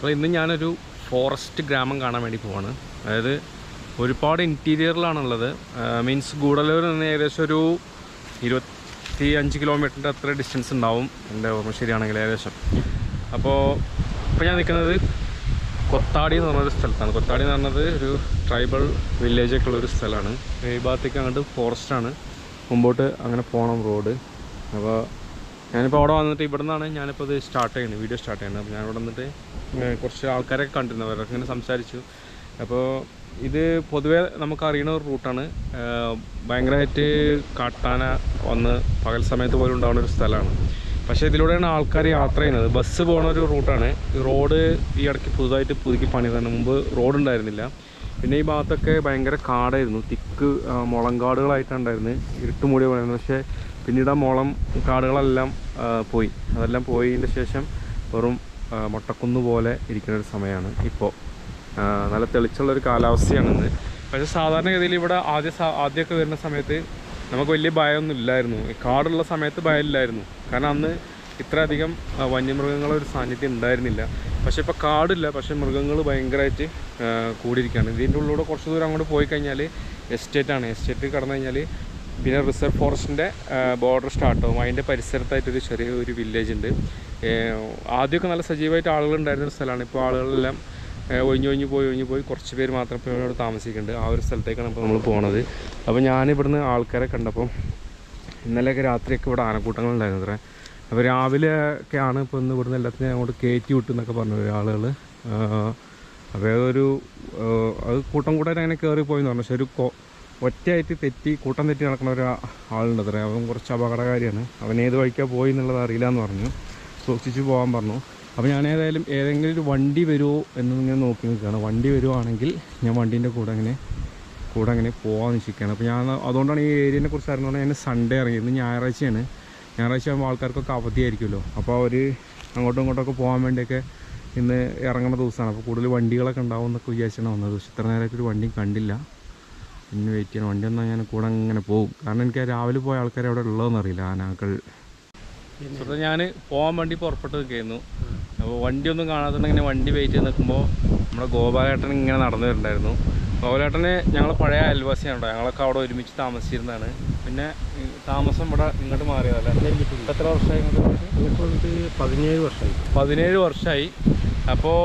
So ഇന്ന് ഞാനൊരു forest ഗ്രാമം കാണാൻ വേണ്ടി പോവാണ്. അതായത് ഒരുപാട് ഇൻറ്റീരിയറിലാണുള്ളത്. മീൻസ് ഗൂഡല്ലൂരിൽ നിന്ന് ഏകദേശം ഒരു 25 കിലോമീറ്ററിൻ്റെ അത്ര ഡിസ്റ്റൻസ് ഉണ്ടാവും, എൻ്റെ ഓർമ്മ ശരിയാണെങ്കിൽ ഏകദേശം. അപ്പോൾ ഇപ്പോൾ ഞാൻ നിൽക്കുന്നത് കൊത്താടി എന്ന് പറഞ്ഞൊരു സ്ഥലത്താണ്. കൊത്താടി എന്ന് പറഞ്ഞത് ഒരു ട്രൈബൽ വില്ലേജൊക്കെ ഉള്ളൊരു സ്ഥലമാണ്. ഈ ഭാഗത്തേക്ക് അങ്ങോട്ട് ഫോറസ്റ്റാണ്, മുമ്പോട്ട് അങ്ങനെ പോകണം റോഡ്. അപ്പോൾ ഞാനിപ്പോൾ അവിടെ വന്നിട്ട് ഇവിടെ നിന്നാണ് ഞാനിപ്പോൾ ഇത് സ്റ്റാർട്ട് ചെയ്യുന്നത്, വീഡിയോ സ്റ്റാർട്ട് ചെയ്യുന്നത്. അപ്പോൾ ഞാനിവിടെ വന്നിട്ട് കുറച്ച് ആൾക്കാരൊക്കെ കണ്ടിരുന്നു, അവരൊക്കെ ഇങ്ങനെ സംസാരിച്ചു. അപ്പോൾ ഇത് പൊതുവേ നമുക്കറിയണ ഒരു റൂട്ടാണ്. ഭയങ്കരമായിട്ട് കാട്ടാന വന്ന് പകൽ സമയത്ത് പോലും ഉണ്ടാകുന്ന ഒരു സ്ഥലമാണ്. പക്ഷേ ഇതിലൂടെയാണ് ആൾക്കാർ യാത്ര ചെയ്യുന്നത്. ബസ് പോകുന്ന ഒരു റൂട്ടാണ്. ഈ റോഡ് ഈ ഇടയ്ക്ക് പുതുതായിട്ട് പുതുക്കി പണിതാണ്. മുമ്പ് റോഡ് ഉണ്ടായിരുന്നില്ല. പിന്നെ ഈ ഭാഗത്തൊക്കെ ഭയങ്കര കാടായിരുന്നു, തിക്ക് മുളങ്കാടുകളായിട്ടാണ് ഉണ്ടായിരുന്നത്, ഇരുട്ട് മൂടിയ പോലെയായിരുന്നു. പക്ഷേ പിന്നീട് ആ മുളം കാടുകളെല്ലാം പോയി. അതെല്ലാം പോയതിൻ്റെ ശേഷം വെറും മൊട്ടക്കുന്ന് പോലെ ഇരിക്കുന്ന ഒരു സമയമാണ് ഇപ്പോൾ. നല്ല തെളിച്ചുള്ളൊരു കാലാവസ്ഥയാണിന്ന്. പക്ഷേ സാധാരണഗതിയിൽ ഇവിടെ ആദ്യമൊക്കെ വരുന്ന സമയത്ത് നമുക്ക് വലിയ ഭയമൊന്നും ഇല്ലായിരുന്നു. ഈ കാടുള്ള സമയത്ത് ഭയമില്ലായിരുന്നു, കാരണം അന്ന് ഇത്രയധികം വന്യമൃഗങ്ങളൊരു സാന്നിധ്യം ഉണ്ടായിരുന്നില്ല. പക്ഷേ ഇപ്പോൾ കാടില്ല, പക്ഷേ മൃഗങ്ങൾ ഭയങ്കരമായിട്ട് കൂടിയിരിക്കുകയാണ്. ഇതിൻ്റെ ഉള്ളിലൂടെ കുറച്ച് ദൂരം അങ്ങോട്ട് പോയി കഴിഞ്ഞാൽ എസ്റ്റേറ്റാണ്. എസ്റ്റേറ്റ് കടന്നു കഴിഞ്ഞാൽ പിന്നെ റിസർവ് ഫോറസ്റ്റിൻ്റെ ബോർഡർ സ്റ്റാർട്ടാവും. അതിൻ്റെ പരിസരത്തായിട്ടൊരു ചെറിയൊരു വില്ലേജ് ഉണ്ട്. ആദ്യമൊക്കെ നല്ല സജീവമായിട്ട് ആളുകളുണ്ടായിരുന്നൊരു സ്ഥലമാണ്. ഇപ്പോൾ ആളുകളെല്ലാം ഒഴിഞ്ഞു പോയി കുറച്ച് പേര് മാത്രം ഇപ്പോൾ ഇവിടെ താമസിക്കുന്നുണ്ട്. ആ ഒരു സ്ഥലത്തേക്കാണ് ഇപ്പോൾ നമ്മൾ പോകുന്നത്. അപ്പോൾ ഞാനിവിടുന്ന് ആൾക്കാരെ കണ്ടപ്പോൾ ഇന്നലെയൊക്കെ രാത്രിയൊക്കെ ഇവിടെ ആനക്കൂട്ടങ്ങളുണ്ടായിരുന്നു അത്രേ. അപ്പോൾ രാവിലെയൊക്കെയാണ് ഇപ്പോൾ ഇന്ന് ഇവിടുന്ന് എല്ലാത്തിനും അങ്ങോട്ട് കയറ്റി വിട്ടു എന്നൊക്കെ പറഞ്ഞു ആളുകൾ. അപ്പോൾ അത് കൂട്ടം കൂട്ടായിട്ട് അങ്ങനെ കയറിപ്പോയെന്ന് പറഞ്ഞു. പക്ഷേ ഒരു ഒറ്റയായിട്ട് കൂട്ടം തെറ്റി നടക്കുന്ന ഒരു ആളുണ്ട് അത്രേ. അവൻ കുറച്ച് അപകടകാരിയാണ്. അവൻ ഏത് വഴിക്കാണ് പോയി എന്നുള്ളത് അറിയില്ല എന്ന് പറഞ്ഞു. സൂക്ഷിച്ച് പോകാൻ പറഞ്ഞു. അപ്പോൾ ഞാൻ ഏതെങ്കിലും ഒരു വണ്ടി വരുമോ എന്നിങ്ങനെ നോക്കി നിൽക്കുകയാണ്. വണ്ടി വരുവാണെങ്കിൽ ഞാൻ വണ്ടീൻ്റെ കൂടെ അങ്ങനെ പോകാൻ നിൽക്കുകയാണ്. അപ്പോൾ ഞാൻ അതുകൊണ്ടാണ് ഈ ഏരിയനെ കുറിച്ച് അറിഞ്ഞുകൊണ്ട് ഞാൻ സൺഡേ ഇറങ്ങി. ഇന്ന് ഞായറാഴ്ചയാണ്. ഞായറാഴ്ച ആകുമ്പോൾ ആൾക്കാർക്കൊക്കെ അവധിയായിരിക്കുമല്ലോ. അപ്പോൾ അവർ അങ്ങോട്ടും ഇങ്ങോട്ടൊക്കെ പോകാൻ വേണ്ടിയൊക്കെ ഇന്ന് ഇറങ്ങുന്ന ദിവസമാണ്. അപ്പോൾ കൂടുതൽ വണ്ടികളൊക്കെ ഉണ്ടാവും എന്നൊക്കെ വിചാരിച്ചാണ് വന്നത്. പക്ഷേ ഇത്ര നേരമായിട്ടൊരു വണ്ടിയും കണ്ടില്ല. പിന്നെ വെയിറ്റ് ചെയ്യണം. വണ്ടി വന്നാൽ ഞാൻ കൂടെ അങ്ങനെ പോകും, കാരണം എനിക്ക് രാവിലെ പോയ ആൾക്കാർ അവിടെ ഉള്ളതെന്ന് അറിയില്ല, ആനകൾ. അപ്പോൾ ഞാൻ പോകാൻ വേണ്ടി പുറപ്പെട്ട് നിൽക്കുന്നു. അപ്പോൾ വണ്ടിയൊന്നും കാണാത്തതുകൊണ്ട് ഇങ്ങനെ വണ്ടി വെയിറ്റ് ചെയ്ത് നിൽക്കുമ്പോൾ നമ്മുടെ ഗോപാലേട്ടൻ ഇങ്ങനെ നടന്നു വരുന്നുണ്ടായിരുന്നു. ഗോപാലേട്ടന് ഞങ്ങൾ പഴയ അയൽവാസിയാണ് കേട്ടോ. ഞങ്ങളൊക്കെ അവിടെ ഒരുമിച്ച് താമസിച്ചിരുന്നതാണ്. പിന്നെ താമസം ഇവിടെ ഇങ്ങോട്ട് മാറിയതല്ലേ. എത്ര വർഷമായി? 17 വർഷമായി. അപ്പോൾ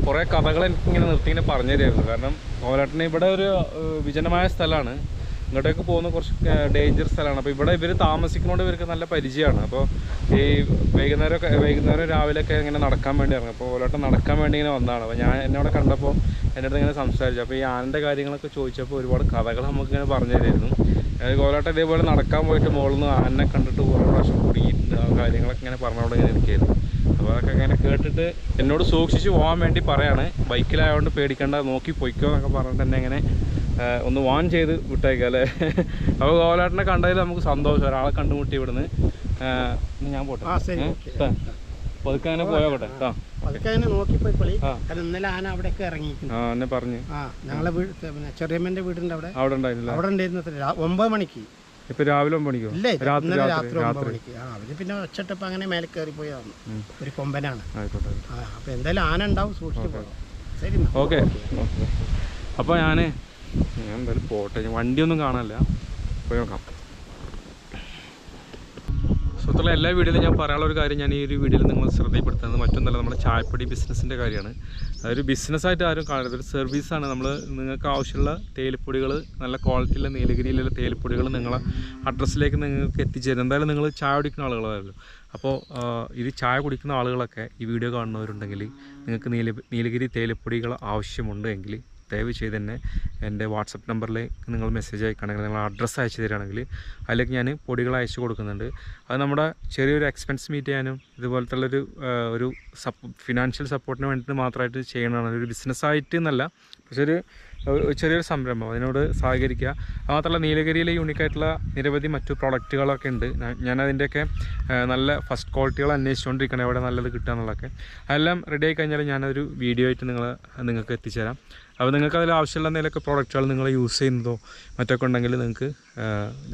കുറേ കഥകൾ എനിക്കിങ്ങനെ നിർത്തിങ്ങനെ പറഞ്ഞു തരുമായിരുന്നു. കാരണം ഗോപാലേട്ടന് ഇവിടെ ഒരു വിജനമായ സ്ഥലമാണ്. ഇങ്ങോട്ടേക്ക് പോകുന്ന കുറച്ച് ഡേഞ്ചർ സ്ഥലമാണ്. അപ്പോൾ ഇവിടെ ഇവർ താമസിക്കുന്നതുകൊണ്ട് ഇവർക്ക് നല്ല പരിചയമാണ്. അപ്പോൾ ഈ വൈകുന്നേരം രാവിലെയൊക്കെ ഇങ്ങനെ നടക്കാൻ വേണ്ടി ഇറങ്ങും. അപ്പോൾ ഗോപാലേട്ടൻ നടക്കാൻ വേണ്ടി ഇങ്ങനെ വന്നതാണ്. അപ്പോൾ എന്നോട് കണ്ടപ്പോൾ എൻ്റെ അടുത്ത് ഇങ്ങനെ സംസാരിച്ചു. അപ്പോൾ ഈ ആനൻ്റെ കാര്യങ്ങളൊക്കെ ചോദിച്ചപ്പോൾ ഒരുപാട് കഥകൾ നമുക്കിങ്ങനെ പറഞ്ഞു തരുമായിരുന്നു. ഗോപാലേട്ടൻ ഇതേപോലെ നടക്കാൻ പോയിട്ട് മുകളിൽ നിന്ന് ആനനെ കണ്ടിട്ട് കുറേ പ്രാവശ്യം കുടുങ്ങിയിട്ടുണ്ട്. ആ കാര്യങ്ങളൊക്കെ ഇങ്ങനെ പറഞ്ഞുകൊണ്ട് ഇങ്ങനെ ഇരിക്കുകയായിരുന്നു. അപ്പോൾ അതൊക്കെ ഇങ്ങനെ കേട്ടിട്ട് എന്നോട് സൂക്ഷിച്ച് പോകാൻ വേണ്ടി പറയാണ്. ബൈക്കിലായതുകൊണ്ട് പേടിക്കേണ്ട, നോക്കി പൊയ്ക്കോ എന്നൊക്കെ പറഞ്ഞിട്ട് എന്നെ ഇങ്ങനെ ഒന്ന് വാൺ ചെയ്ത് വിട്ടേക്കാം അല്ലേ. അപ്പോൾ ഗോപാലേട്ടനെ കണ്ടതിൽ നമുക്ക് സന്തോഷം, ഒരാളെ കണ്ടുമുട്ടി ഇവിടുന്ന്. ഞാൻ പോട്ടെ, പതുക്കെ അങ്ങനെ പോയോട്ടെ കേട്ടോ. ഇന്നലെ ആന അവിടെയൊക്കെ ഇറങ്ങിയിരിക്കുന്നു. എന്നെ പറഞ്ഞു. ഞങ്ങളെ ചെറിയമ്മന്റെ വീടിന്റെ അവിടെ ഉണ്ടായിരുന്നില്ല. അവിടെ ഉണ്ടായിരുന്നു 9 മണിക്ക്. ഇപ്പൊ രാവിലെ 9 മണിക്കോ? രാത്രി 9 മണിക്ക്. അവര് പിന്നെ ഒച്ചട്ടപ്പോ അങ്ങനെ മേലെ കയറി പോയതാണ്. ഒരു കൊമ്പനാണ്. അപ്പൊ എന്തായാലും ആന ഉണ്ടാവും, സൂക്ഷിച്ചു പോകാം. ശരി, ഓക്കെ. അപ്പോൾ ഞാൻ എന്തായാലും പോട്ടെ. വണ്ടിയൊന്നും കാണാനില്ല, പോയി നോക്കാം. സുഹൃത്തുക്കളെ, എല്ലാ വീഡിയോയിലും ഞാൻ പറയാനുള്ള ഒരു കാര്യം ഞാൻ ഈ ഒരു വീഡിയോയിൽ നിങ്ങൾ ശ്രദ്ധപ്പെടുത്തുന്നത് മറ്റൊന്നല്ല, നമ്മുടെ ചായപ്പൊടി ബിസിനസ്സിൻ്റെ കാര്യമാണ്. അതൊരു ബിസിനസ്സായിട്ട് ആരും കാണരുത്, ഒരു സർവീസാണ്. നിങ്ങൾക്ക് ആവശ്യമുള്ള തേയിലപ്പൊടികൾ, നല്ല ക്വാളിറ്റിയുള്ള നീലഗിരിയിലുള്ള തേയിലപ്പൊടികൾ നിങ്ങളെ അഡ്രസ്സിലേക്ക് നിങ്ങൾക്ക് എത്തിച്ചേരും. എന്തായാലും നിങ്ങൾ ചായ കുടിക്കുന്ന ആളുകളാണല്ലോ. അപ്പോൾ ഇത് ചായ കുടിക്കുന്ന ആളുകളൊക്കെ ഈ വീഡിയോ കാണുന്നവരുണ്ടെങ്കിൽ നിങ്ങൾക്ക് നീലഗിരി തേയിലപ്പൊടികൾ ആവശ്യമുണ്ട് എങ്കിൽ ദയവ് ചെയ്ത് തന്നെ എൻ്റെ വാട്സപ്പ് നമ്പറിലേക്ക് നിങ്ങൾ മെസ്സേജ് അയക്കുകയാണെങ്കിൽ, നിങ്ങൾ അഡ്രസ്സ് അയച്ചു തരികയാണെങ്കിൽ അതിലേക്ക് ഞാൻ പൊടികൾ അയച്ചു കൊടുക്കുന്നുണ്ട്. അത് നമ്മുടെ ചെറിയൊരു എക്സ്പെൻസ് മീറ്റ് ചെയ്യാനും ഇതുപോലത്തുള്ളൊരു ഫിനാൻഷ്യൽ സപ്പോർട്ടിന് വേണ്ടിയിട്ട് മാത്രമായിട്ട് ചെയ്യണതാണ്. ഒരു ബിസിനസ്സായിട്ട് എന്നല്ല, പക്ഷേ ചെറിയൊരു സംരംഭം, അതിനോട് സഹകരിക്കുക. അതുമാത്രമല്ല നീലഗിരിയിലെ യൂണിക്കായിട്ടുള്ള നിരവധി മറ്റു പ്രൊഡക്റ്റുകളൊക്കെ ഉണ്ട്. ഞാനതിൻ്റെയൊക്കെ നല്ല ഫസ്റ്റ് ക്വാളിറ്റികൾ അന്വേഷിച്ചുകൊണ്ടിരിക്കണം, എവിടെ നല്ലത് കിട്ടുക എന്നുള്ളതൊക്കെ. അതെല്ലാം റെഡി ആയി കഴിഞ്ഞാൽ ഞാനൊരു വീഡിയോ ആയിട്ട് നിങ്ങൾക്ക് എത്തിച്ചേരാം. അപ്പോൾ നിങ്ങൾക്ക് അതിൽ ആവശ്യമുള്ള എന്തെങ്കിലുമൊക്കെ പ്രോഡക്റ്റുകൾ നിങ്ങൾ യൂസ് ചെയ്യുന്നതോ മറ്റൊക്കെ ഉണ്ടെങ്കിൽ നിങ്ങൾക്ക്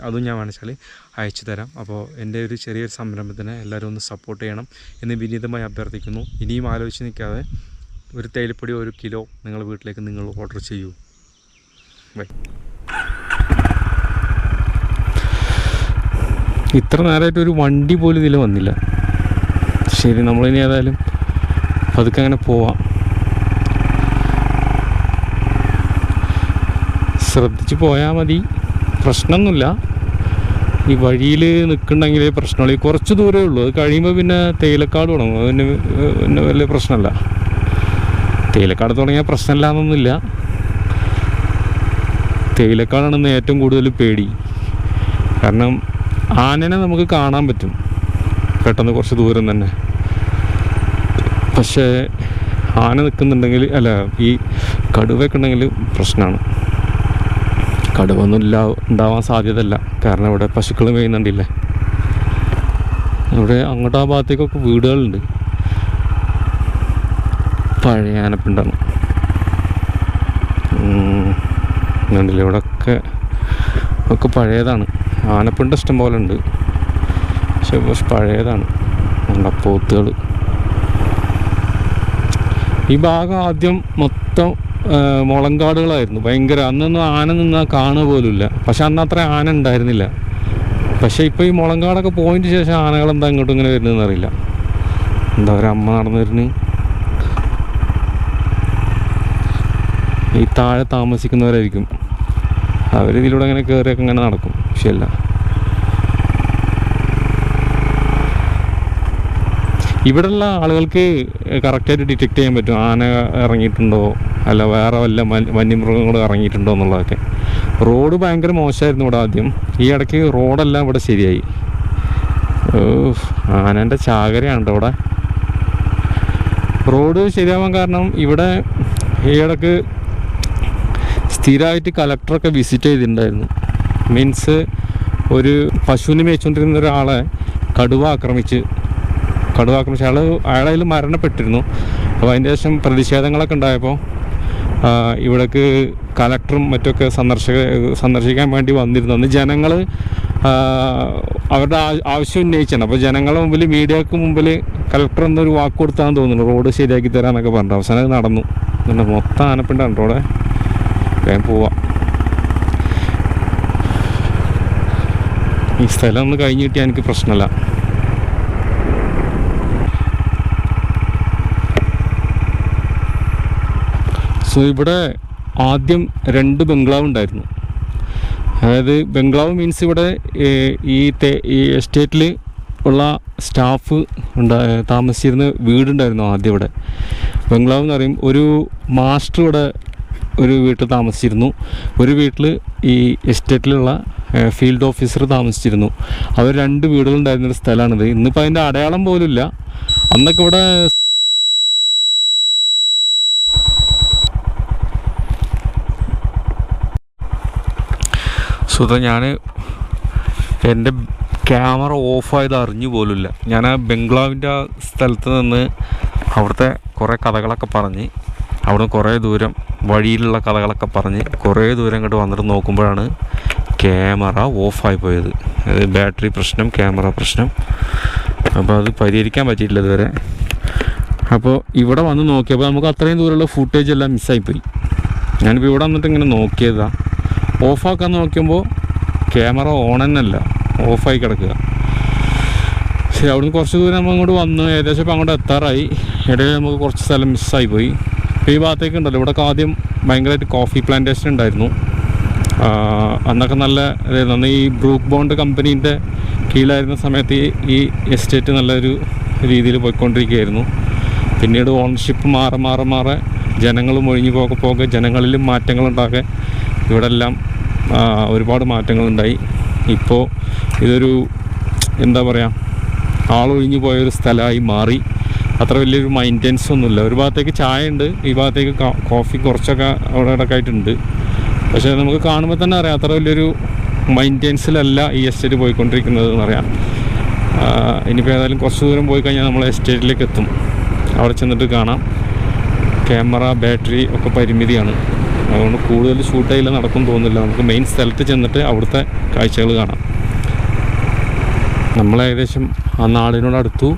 അതും ഞാൻ വേണമെച്ചാൽ അയച്ചു തരാം. അപ്പോൾ എൻ്റെ ഒരു ചെറിയൊരു സംരംഭത്തിന് എല്ലാവരും ഒന്ന് സപ്പോർട്ട് ചെയ്യണം എന്ന് വിനീതമായി അഭ്യർത്ഥിക്കുന്നു. ഇനിയും ആലോചിച്ച് നിൽക്കാതെ ഒരു തേയിലപ്പൊടി 1 കിലോ നിങ്ങളുടെ വീട്ടിലേക്ക് നിങ്ങൾ ഓർഡർ ചെയ്യൂ. ബൈ. ഇത്ര നേരമായിട്ട് ഒരു വണ്ടി പോലും ഇതിൽ വന്നില്ല. ശരി, നമ്മളിനി ഏതായാലും പതുക്കെ അങ്ങനെ പോവാം. ശ്രദ്ധിച്ച് പോയാൽ മതി, പ്രശ്നമൊന്നുമില്ല. ഈ വഴിയിൽ നിൽക്കണമെങ്കിൽ പ്രശ്നമുള്ളൂ. ഈ കുറച്ച് ദൂരമേ ഉള്ളൂ, അത് കഴിയുമ്പോൾ പിന്നെ തേയിലക്കാട് തുടങ്ങും. അതിന് പിന്നെ വലിയ പ്രശ്നമല്ല. തേയിലക്കാട് തുടങ്ങിയാൽ പ്രശ്നമില്ല എന്നൊന്നുമില്ല. തേയിലക്കാടാണെന്ന് ഏറ്റവും കൂടുതൽ പേടി. കാരണം ആനനെ നമുക്ക് കാണാൻ പറ്റും പെട്ടെന്ന് കുറച്ച് ദൂരം തന്നെ. പക്ഷേ ആന നിൽക്കുന്നുണ്ടെങ്കിൽ, അല്ല, ഈ കടുവയൊക്കെ ഉണ്ടെങ്കിൽ പ്രശ്നമാണ്. കടുവൊന്നും ഉണ്ടാവാൻ സാധ്യതയല്ല. കാരണം ഇവിടെ പശുക്കൾ മേയുന്നുണ്ടില്ലേ. ഇവിടെ അങ്ങോട്ട് ആ ഭാഗത്തേക്കൊക്കെ വീടുകളുണ്ട്. പഴയ ആനപ്പിണ്ടാണ്. കണ്ടില്ലേ, ഇവിടെ ഒക്കെ പഴയതാണ്. ആനപ്പിണ്ട ഇഷ്ടം പോലെ ഉണ്ട്, പക്ഷെ പഴയതാണ്. പോത്തുകൾ. ഈ ഭാഗം ആദ്യം മൊത്തം മുളങ്കാടുകളായിരുന്നു. ഭയങ്കര, അന്നൊന്നും ആന നിന്നാൽ കാണുക പോലുമില്ല. പക്ഷെ അന്ന് അത്ര ആന ഉണ്ടായിരുന്നില്ല. പക്ഷെ ഇപ്പോൾ ഈ മുളങ്കാടൊക്കെ പോയതിന് ശേഷം ആനകളെന്താ ഇങ്ങോട്ടും ഇങ്ങനെ വരുന്നതെന്ന് അറിയില്ല. എന്താ ഒരു അമ്മ നടന്നു വരുന്നത്. ഈ താഴെ താമസിക്കുന്നവരായിരിക്കും, അവരിതിലൂടെ അങ്ങനെ കയറിയൊക്കെ ഇങ്ങനെ നടക്കും. ശരിയല്ല, ഇവിടെയുള്ള ആളുകൾക്ക് കറക്റ്റായിട്ട് ഡിറ്റക്റ്റ് ചെയ്യാൻ പറ്റും ആന ഇറങ്ങിയിട്ടുണ്ടോ, അല്ല വേറെ വല്ല വന്യമൃഗങ്ങൾ ഇറങ്ങിയിട്ടുണ്ടോ എന്നുള്ളതൊക്കെ. റോഡ് ഭയങ്കര മോശമായിരുന്നു ഇവിടെ ആദ്യം. ഈ ഇടയ്ക്ക് റോഡെല്ലാം ഇവിടെ ശരിയായി. ആനേൻ്റെ ചാകരയാണ് ഇവിടെ. റോഡ് ശരിയാവാൻ കാരണം ഇവിടെ ഈ ഇടയ്ക്ക് സ്ഥിരമായിട്ട് കലക്ടറൊക്കെ വിസിറ്റ് ചെയ്തിട്ടുണ്ടായിരുന്നു. മീൻസ് ഒരു പശുവിനെ മേയിച്ചുകൊണ്ടിരുന്ന ഒരാളെ കടുവ ആക്രമിച്ച് അയാൾ മരണപ്പെട്ടിരുന്നു. അപ്പോൾ അതിൻ്റെ ശേഷം പ്രതിഷേധങ്ങളൊക്കെ ഉണ്ടായപ്പോൾ ഇവിടേക്ക് കലക്ടറും മറ്റൊക്കെ സന്ദർശിക്കാൻ വേണ്ടി വന്നിരുന്നു. അന്ന് ജനങ്ങൾ അവരുടെ ആവശ്യം ഉന്നയിച്ചാണ്. അപ്പോൾ ജനങ്ങളുടെ മുമ്പിൽ, മീഡിയക്ക് മുമ്പിൽ കലക്ടർ എന്നൊരു വാക്ക് കൊടുത്താന്ന് തോന്നുന്നു, റോഡ് ശരിയാക്കി തരാമെന്നൊക്കെ പറഞ്ഞു. അവസാനം അത് നടന്നു. പിന്നെ മൊത്തം ആനപ്പിണ്ടാണ് റോഡ്. വേഗം പോവാം. ഈ സ്ഥലം ഒന്ന് കഴിഞ്ഞ് കിട്ടിയാൽ എനിക്ക് പ്രശ്നമല്ല. സോ ഇവിടെ ആദ്യം 2 ബംഗ്ലാവ് ഉണ്ടായിരുന്നു. അതായത് ബംഗ്ലാവ് മീൻസ് ഇവിടെ ഈ എസ്റ്റേറ്റിൽ ഉള്ള സ്റ്റാഫ് താമസിച്ചിരുന്ന വീടുണ്ടായിരുന്നു ആദ്യം ഇവിടെ. ബംഗ്ലാവ് എന്ന് പറയും. ഒരു മാസ്റ്റർ ഇവിടെ ഒരു വീട്ടിൽ താമസിച്ചിരുന്നു. ഒരു വീട്ടിൽ ഈ എസ്റ്റേറ്റിലുള്ള ഫീൽഡ് ഓഫീസർ താമസിച്ചിരുന്നു. അവർ 2 വീടുകളുണ്ടായിരുന്നൊരു സ്ഥലമാണിത്. ഇന്നിപ്പോൾ അതിൻ്റെ അടയാളം പോലും ഇല്ല. അന്നൊക്കെ ഇവിടെ ഞാൻ എൻ്റെ ക്യാമറ ഓഫായത് അറിഞ്ഞു പോലുമില്ല. ഞാൻ ആ ബംഗ്ലാവിൻ്റെ ആ സ്ഥലത്ത് നിന്ന് അവിടുത്തെ കുറേ കഥകളൊക്കെ പറഞ്ഞ്, അവിടുന്ന് കുറേ ദൂരം വഴിയിലുള്ള കഥകളൊക്കെ പറഞ്ഞ് കുറേ ദൂരം ഇങ്ങോട്ട് വന്നിട്ട് നോക്കുമ്പോഴാണ് ക്യാമറ ഓഫായി പോയത്. അത് ബാറ്ററി പ്രശ്നം, ക്യാമറ പ്രശ്നം. അപ്പോൾ അത് പരിഹരിക്കാൻ പറ്റിയിട്ടില്ല ഇതുവരെ. അപ്പോൾ ഇവിടെ വന്ന് നോക്കിയപ്പോൾ നമുക്ക് അത്രയും ദൂരമുള്ള ഫുട്ടേജ് എല്ലാം മിസ്സായിപ്പോയി. ഞാനിപ്പോൾ ഇവിടെ വന്നിട്ട് ഇങ്ങനെ നോക്കിയതാണ്. ഓഫാക്കാൻ നോക്കുമ്പോൾ ക്യാമറ ഓൺ തന്നെയല്ല, ഓഫായി കിടക്കുക. ശരി, അവിടുന്ന് കുറച്ച് ദൂരം നമ്മൾ അങ്ങോട്ട് വന്നു. ഏകദേശം ഇപ്പോൾ അങ്ങോട്ട് എത്താറായി. ഇടയിൽ നമുക്ക് കുറച്ച് സ്ഥലം മിസ്സായി പോയി. ഇപ്പോൾ ഈ ഭാഗത്തേക്ക് ഉണ്ടല്ലോ, ഇവിടെ ആദ്യം ഭയങ്കരമായിട്ട് കോഫി പ്ലാന്റേഷൻ ഉണ്ടായിരുന്നു. അന്നൊക്കെ നല്ല ഇതായിരുന്നു. ഈ ബ്രൂക്ക് ബോണ്ട് കമ്പനീൻ്റെ കീഴിലായിരുന്ന സമയത്ത് ഈ എസ്റ്റേറ്റ് നല്ലൊരു രീതിയിൽ പോയിക്കൊണ്ടിരിക്കുകയായിരുന്നു. പിന്നീട് ഓണർഷിപ്പ് മാറെ ജനങ്ങളും ഒഴിഞ്ഞു പോകെ ജനങ്ങളിലും മാറ്റങ്ങളുണ്ടാകെ ഇവിടെ എല്ലാം ഒരുപാട് മാറ്റങ്ങളുണ്ടായി. ഇപ്പോൾ ഇതൊരു എന്താ പറയുക, ആളൊഴിഞ്ഞു പോയൊരു സ്ഥലമായി മാറി. അത്ര വലിയൊരു മെയിൻ്റെനൻസ് ഒന്നുമില്ല. ഒരു ഭാഗത്തേക്ക് ചായ ഉണ്ട്, ഈ ഭാഗത്തേക്ക് കോഫി കുറച്ചൊക്കെ അവിടെ ഇടക്കായിട്ടുണ്ട്. പക്ഷേ നമുക്ക് കാണുമ്പോൾ തന്നെ അറിയാം അത്ര വലിയൊരു മെയിൻ്റെനൻസിലല്ല ഈ എസ്റ്റേറ്റ് പോയിക്കൊണ്ടിരിക്കുന്നത് എന്നറിയാം. ഇനിയിപ്പോൾ ഏതായാലും കുറച്ച് ദൂരം പോയി കഴിഞ്ഞാൽ നമ്മൾ എസ്റ്റേറ്റിലേക്ക് എത്തും. അവിടെ ചെന്നിട്ട് കാണാം. ക്യാമറ, ബാറ്ററി ഒക്കെ പരിമിതിയാണ്. അതുകൊണ്ട് കൂടുതൽ ഷൂട്ടായില്ല, നടക്കും തോന്നുന്നില്ല. നമുക്ക് മെയിൻ സ്ഥലത്ത് ചെന്നിട്ട് അവിടുത്തെ കാഴ്ചകൾ കാണാം. നമ്മൾ ഏകദേശം ആ നാടിനോട് അടുത്തു.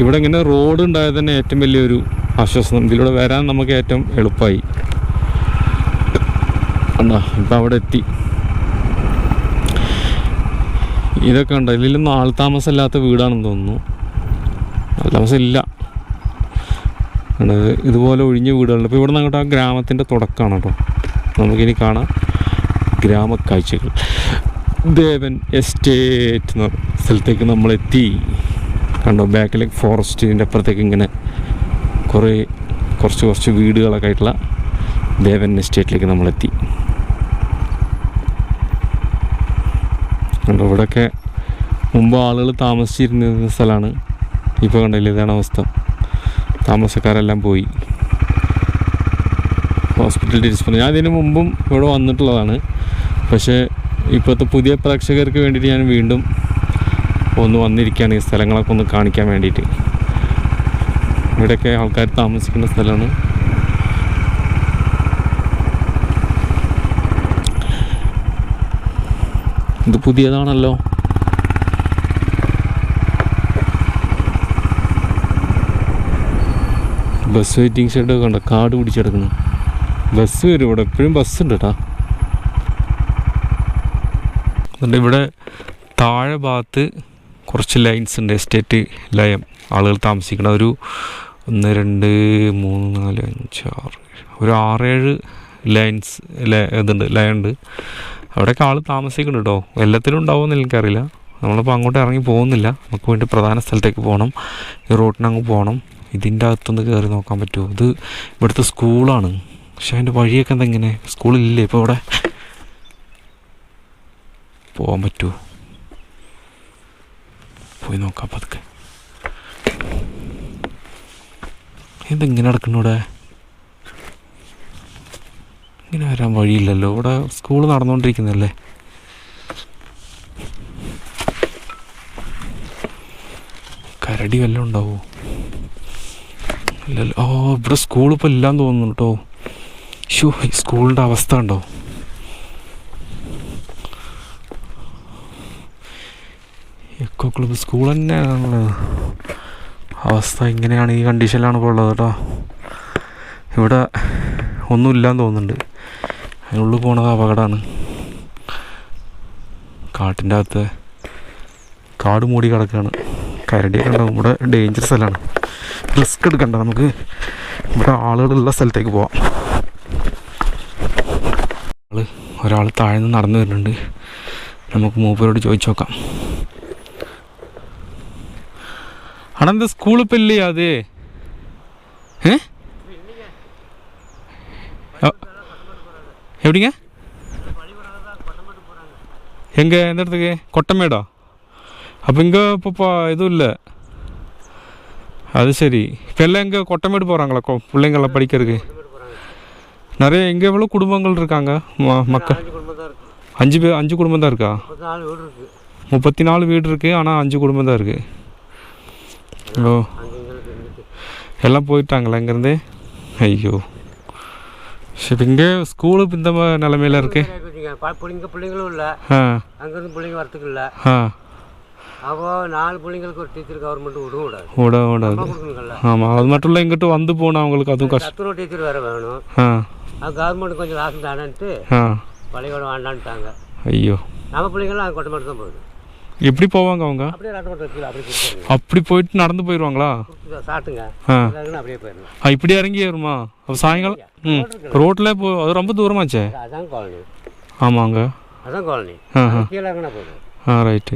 ഇവിടെ ഇങ്ങനെ റോഡ് ഉണ്ടായത് തന്നെ ഏറ്റവും വലിയൊരു ആശ്വാസം. ഇതിലൂടെ വരാൻ നമുക്ക് ഏറ്റവും എളുപ്പമായി. കണ്ടോ ഇപ്പം അവിടെ എത്തി. ഇതൊക്കെ ഉണ്ടോ, ഇതിലൊന്നും ആൾ താമസമില്ലാത്ത വീടാണെന്ന് തോന്നുന്നു. ആൾ താമസം ഇല്ല. ഇതുപോലെ ഒഴിഞ്ഞ വീടുകളുണ്ട്. ഇപ്പോൾ ഇവിടെ നിന്ന് അങ്ങോട്ട് ആ ഗ്രാമത്തിൻ്റെ തുടക്കമാണ് കേട്ടോ. നമുക്കിനി കാണാം ഗ്രാമക്കാഴ്ചകൾ. ദേവൻ എസ്റ്റേറ്റ് എന്ന് പറഞ്ഞ സ്ഥലത്തേക്ക് നമ്മളെത്തി. കണ്ടോ ബാക്കിലേക്ക് ഫോറസ്റ്റിൻ്റെ അപ്പുറത്തേക്ക് ഇങ്ങനെ കുറച്ച് വീടുകളൊക്കെ ആയിട്ടുള്ള ദേവൻ എസ്റ്റേറ്റിലേക്ക് നമ്മളെത്തി. കണ്ടോ ഇവിടെയൊക്കെ മുമ്പ് ആളുകൾ താമസിച്ചിരുന്ന സ്ഥലമാണ്. ഇപ്പോൾ കണ്ടില്ല ഇതാണ് അവസ്ഥ. താമസക്കാരെല്ലാം പോയി. ഹോസ്പിറ്റൽ ഡിസ്പ്ലേ ഞാൻ ഇതിന് മുമ്പും ഇവിടെ വന്നിട്ടുള്ളതാണ്. പക്ഷേ ഇപ്പോഴത്തെ പുതിയ പ്രേക്ഷകർക്ക് വേണ്ടിയിട്ട് ഞാൻ വീണ്ടും ഒന്ന് വന്നിരിക്കുകയാണ് ഈ സ്ഥലങ്ങളൊക്കെ ഒന്ന് കാണിക്കാൻ വേണ്ടിയിട്ട്. ഇവിടെയൊക്കെ ആൾക്കാർ താമസിക്കുന്ന സ്ഥലമാണ്. ഇത് പുതിയതാണല്ലോ. ബസ് വെയിറ്റിംഗ് ഷെഡ് കണ്ടോ, കാട് പിടിച്ചെടുക്കുന്നു. ബസ് വരും ഇവിടെ, എപ്പോഴും ബസ് ഉണ്ട് കേട്ടോ. എന്നിട്ട് ഇവിടെ താഴെ ഭാഗത്ത് കുറച്ച് ലൈൻസ് ഉണ്ട്, എസ്റ്റേറ്റ് ലയം ആളുകൾ താമസിക്കണം. ഒരു 1 2 3 4 5 6 ഒരു 6-7 ലൈൻസ് ഇതുണ്ട്, ലയുണ്ട്. അവിടെയൊക്കെ ആൾ താമസിക്കുന്നുണ്ട് കേട്ടോ. എല്ലാത്തിലും ഉണ്ടാവുമെന്ന് എനിക്കറിയില്ല. നമ്മളിപ്പോൾ അങ്ങോട്ട് ഇറങ്ങി പോകുന്നില്ല. നമുക്ക് വേണ്ടി പ്രധാന സ്ഥലത്തേക്ക് പോകണം. ഈ റോട്ടിനങ്ങ് പോകണം. ഇതിൻ്റെ അകത്തൊന്ന് കയറി നോക്കാൻ പറ്റുമോ? ഇത് ഇവിടുത്തെ സ്കൂളാണ്. പക്ഷെ അതിൻ്റെ വഴിയൊക്കെ എന്തെങ്ങനെ, സ്കൂളില്ലേ ഇപ്പോൾ ഇവിടെ? പോകാൻ പറ്റുമോ? പോയി നോക്കാം പതുക്കെ. എന്തെങ്ങനെ നടക്കുന്നു ഇവിടെ? ഇങ്ങനെ വരാൻ വഴിയില്ലല്ലോ. ഇവിടെ സ്കൂൾ നടന്നുകൊണ്ടിരിക്കുന്നതല്ലേ. കരടി വല്ലതും ഉണ്ടാവോ? ഇല്ലല്ലോ. ഇവിടെ സ്കൂളിപ്പോൾ ഇല്ലാന്ന് തോന്നുന്നു കേട്ടോ. ഈ സ്കൂളിൻ്റെ അവസ്ഥ ഉണ്ടോ? എക്കോ ക്ലബ്ബ് സ്കൂൾ തന്നെയാണുള്ളത്. അവസ്ഥ ഇങ്ങനെയാണ്, ഈ കണ്ടീഷനിലാണ് ഇപ്പോൾ ഉള്ളത് കേട്ടോ. ഇവിടെ ഒന്നുമില്ലാന്ന് തോന്നുന്നുണ്ട്. അതിനുള്ളിൽ പോണത് അപകടമാണ്. കാട്ടിൻ്റെ അകത്ത് കാട് മൂടി കിടക്കുകയാണ്. കരടിയൊക്കെ ഉണ്ടാവും. ഇവിടെ ഡേഞ്ചർ സ്ഥലമാണ്. റിസ്ക് എടുക്കണ്ട. നമുക്ക് ഇവിടെ ആളുകളുള്ള സ്ഥലത്തേക്ക് പോവാം. ഒരാൾ താഴ്ന്ന് നടന്നു വരുന്നുണ്ട്. നമുക്ക് മൂപ്പരോട് ചോദിച്ചു നോക്കാം. അണെന്താ സ്കൂളിപ്പോൾ ഇല്ലേ? അത് എവിടെங்க எங்கே எந்த இடத்துக்கு? கொட்டமேடா? அப்போ இங்கே இப்போ இதுவும் இல்லை. அது சரி. இப்போ எல்லாம் இங்கே கொட்டமேடு போகிறாங்களா பிள்ளைங்கள்லாம் படிக்கிறதுக்கு? நிறைய இங்கே எவ்வளோ குடும்பங்கள் இருக்காங்க மக்கள்? 5 குடும்பம் தான் இருக்கா? 34 வீடு இருக்குது. ஆனால் 5 குடும்பம் தான் இருக்குது. ஓ, எல்லாம் போயிட்டாங்களா இங்கேருந்து? ஐயோ. சரி, இங்கே ஸ்கூலு இந்த நிலமையில இருக்கு. பிள்ளைங்களும் இல்லை, அங்கேருந்து பிள்ளைங்க வரத்துக்கு இல்லை. அப்போ 4 பிள்ளைங்களுக்கு ஒரு டீச்சர் கவர்மெண்ட் விடாது. ஆமாம், அது மட்டும் இல்லை, இங்கிட்டு வந்து போனால் அவங்களுக்கு அதுவும் கஷ்டம். 10 டீச்சர் வேறு வேணும். அது கவர்மெண்ட் கொஞ்சம் காசு தானேன்ட்டு பள்ளிக்கூடம் வேண்டான்ட்டாங்க. ஐயோ. நம்ம பிள்ளைங்களாம் அங்கே கொட்டை மட்டும் தான் போகுது. எப்படி போவாங்க அவங்க? அப்படி போயிட்டு நடந்து போயிடுவாங்களா? சாட்டுங்க அப்படியே போயிடணும். இப்படி இறங்கி வருமா? அப்போ சாயங்காலம் ரோட்டில் அது ரொம்ப தூரமாச்சே. அதான் காலனி. ஆமாங்க, அதான் காலனி. கீழே போகுது. ரைட்டு.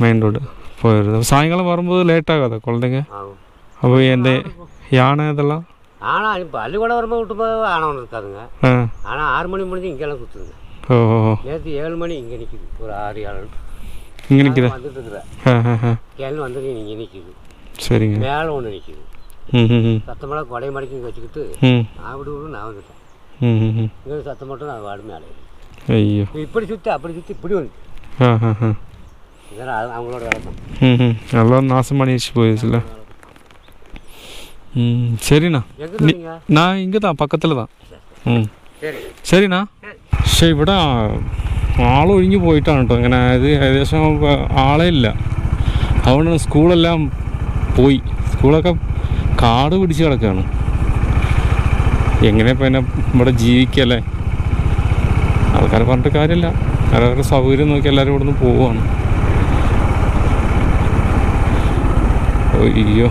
மெயின் ரோடு போயிடுது. சாயங்காலம் வரும்போது லேட் ஆகாதா குழந்தைங்க? அப்போ எந்த யானை இதெல்லாம்? ஆனால் இப்போ பள்ளிக்கூடம் வரும்போது விட்டு போக ஆனை ஒன்று இருக்காதுங்க. ஆனால் 6 மணி முடிஞ்சு இங்கெல்லாம் குத்துதுங்க. ஓ, நேற்று 7 மணி இங்கே நிற்கிது. ஒரு 6-7 இங்கே நிற்கிது. வந்துட்டு இருக்கிறேன் கேள்வி வந்துட்டு இங்கே நிற்கிது. சரிங்க. மேலே ஒன்று நிற்கிது. சத்தமெல்லாம் கொடை மடக்கி வச்சுக்கிட்டு அப்படி விட்டு நான் வந்துட்டேன். இங்கே சத்தம் மட்டும் நான் வாடு மேலே. ஐயோ, இப்படி சுற்றி அப்படி சுற்றி இப்படி வந்து இதெல்லாம் அவங்களோட வேலை தான். எல்லாம் நாசம் பண்ணிடுச்சு போயிடுச்சுல. சரிண்ணா, நான் இங்கே தான் பக்கத்தில் தான். சரிண்ணா. പക്ഷേ ഇവിടെ ആളൊഴിഞ്ഞു പോയിട്ടാണ് കേട്ടോ. ഇങ്ങനെ ഇത് ഏകദേശം ആളേ ഇല്ല. അതുകൊണ്ട് സ്കൂളെല്ലാം പോയി. സ്കൂളൊക്കെ കാട് പിടിച്ച് കിടക്കുകയാണ്. എങ്ങനെ പിന്നെ ഇവിടെ ജീവിക്കല്ലേ? ആൾക്കാരെ പറഞ്ഞിട്ട് കാര്യമില്ല. അവരവരുടെ സൗകര്യം നോക്കി എല്ലാവരും ഇവിടെ നിന്ന് പോവുകയാണ്. അയ്യോ,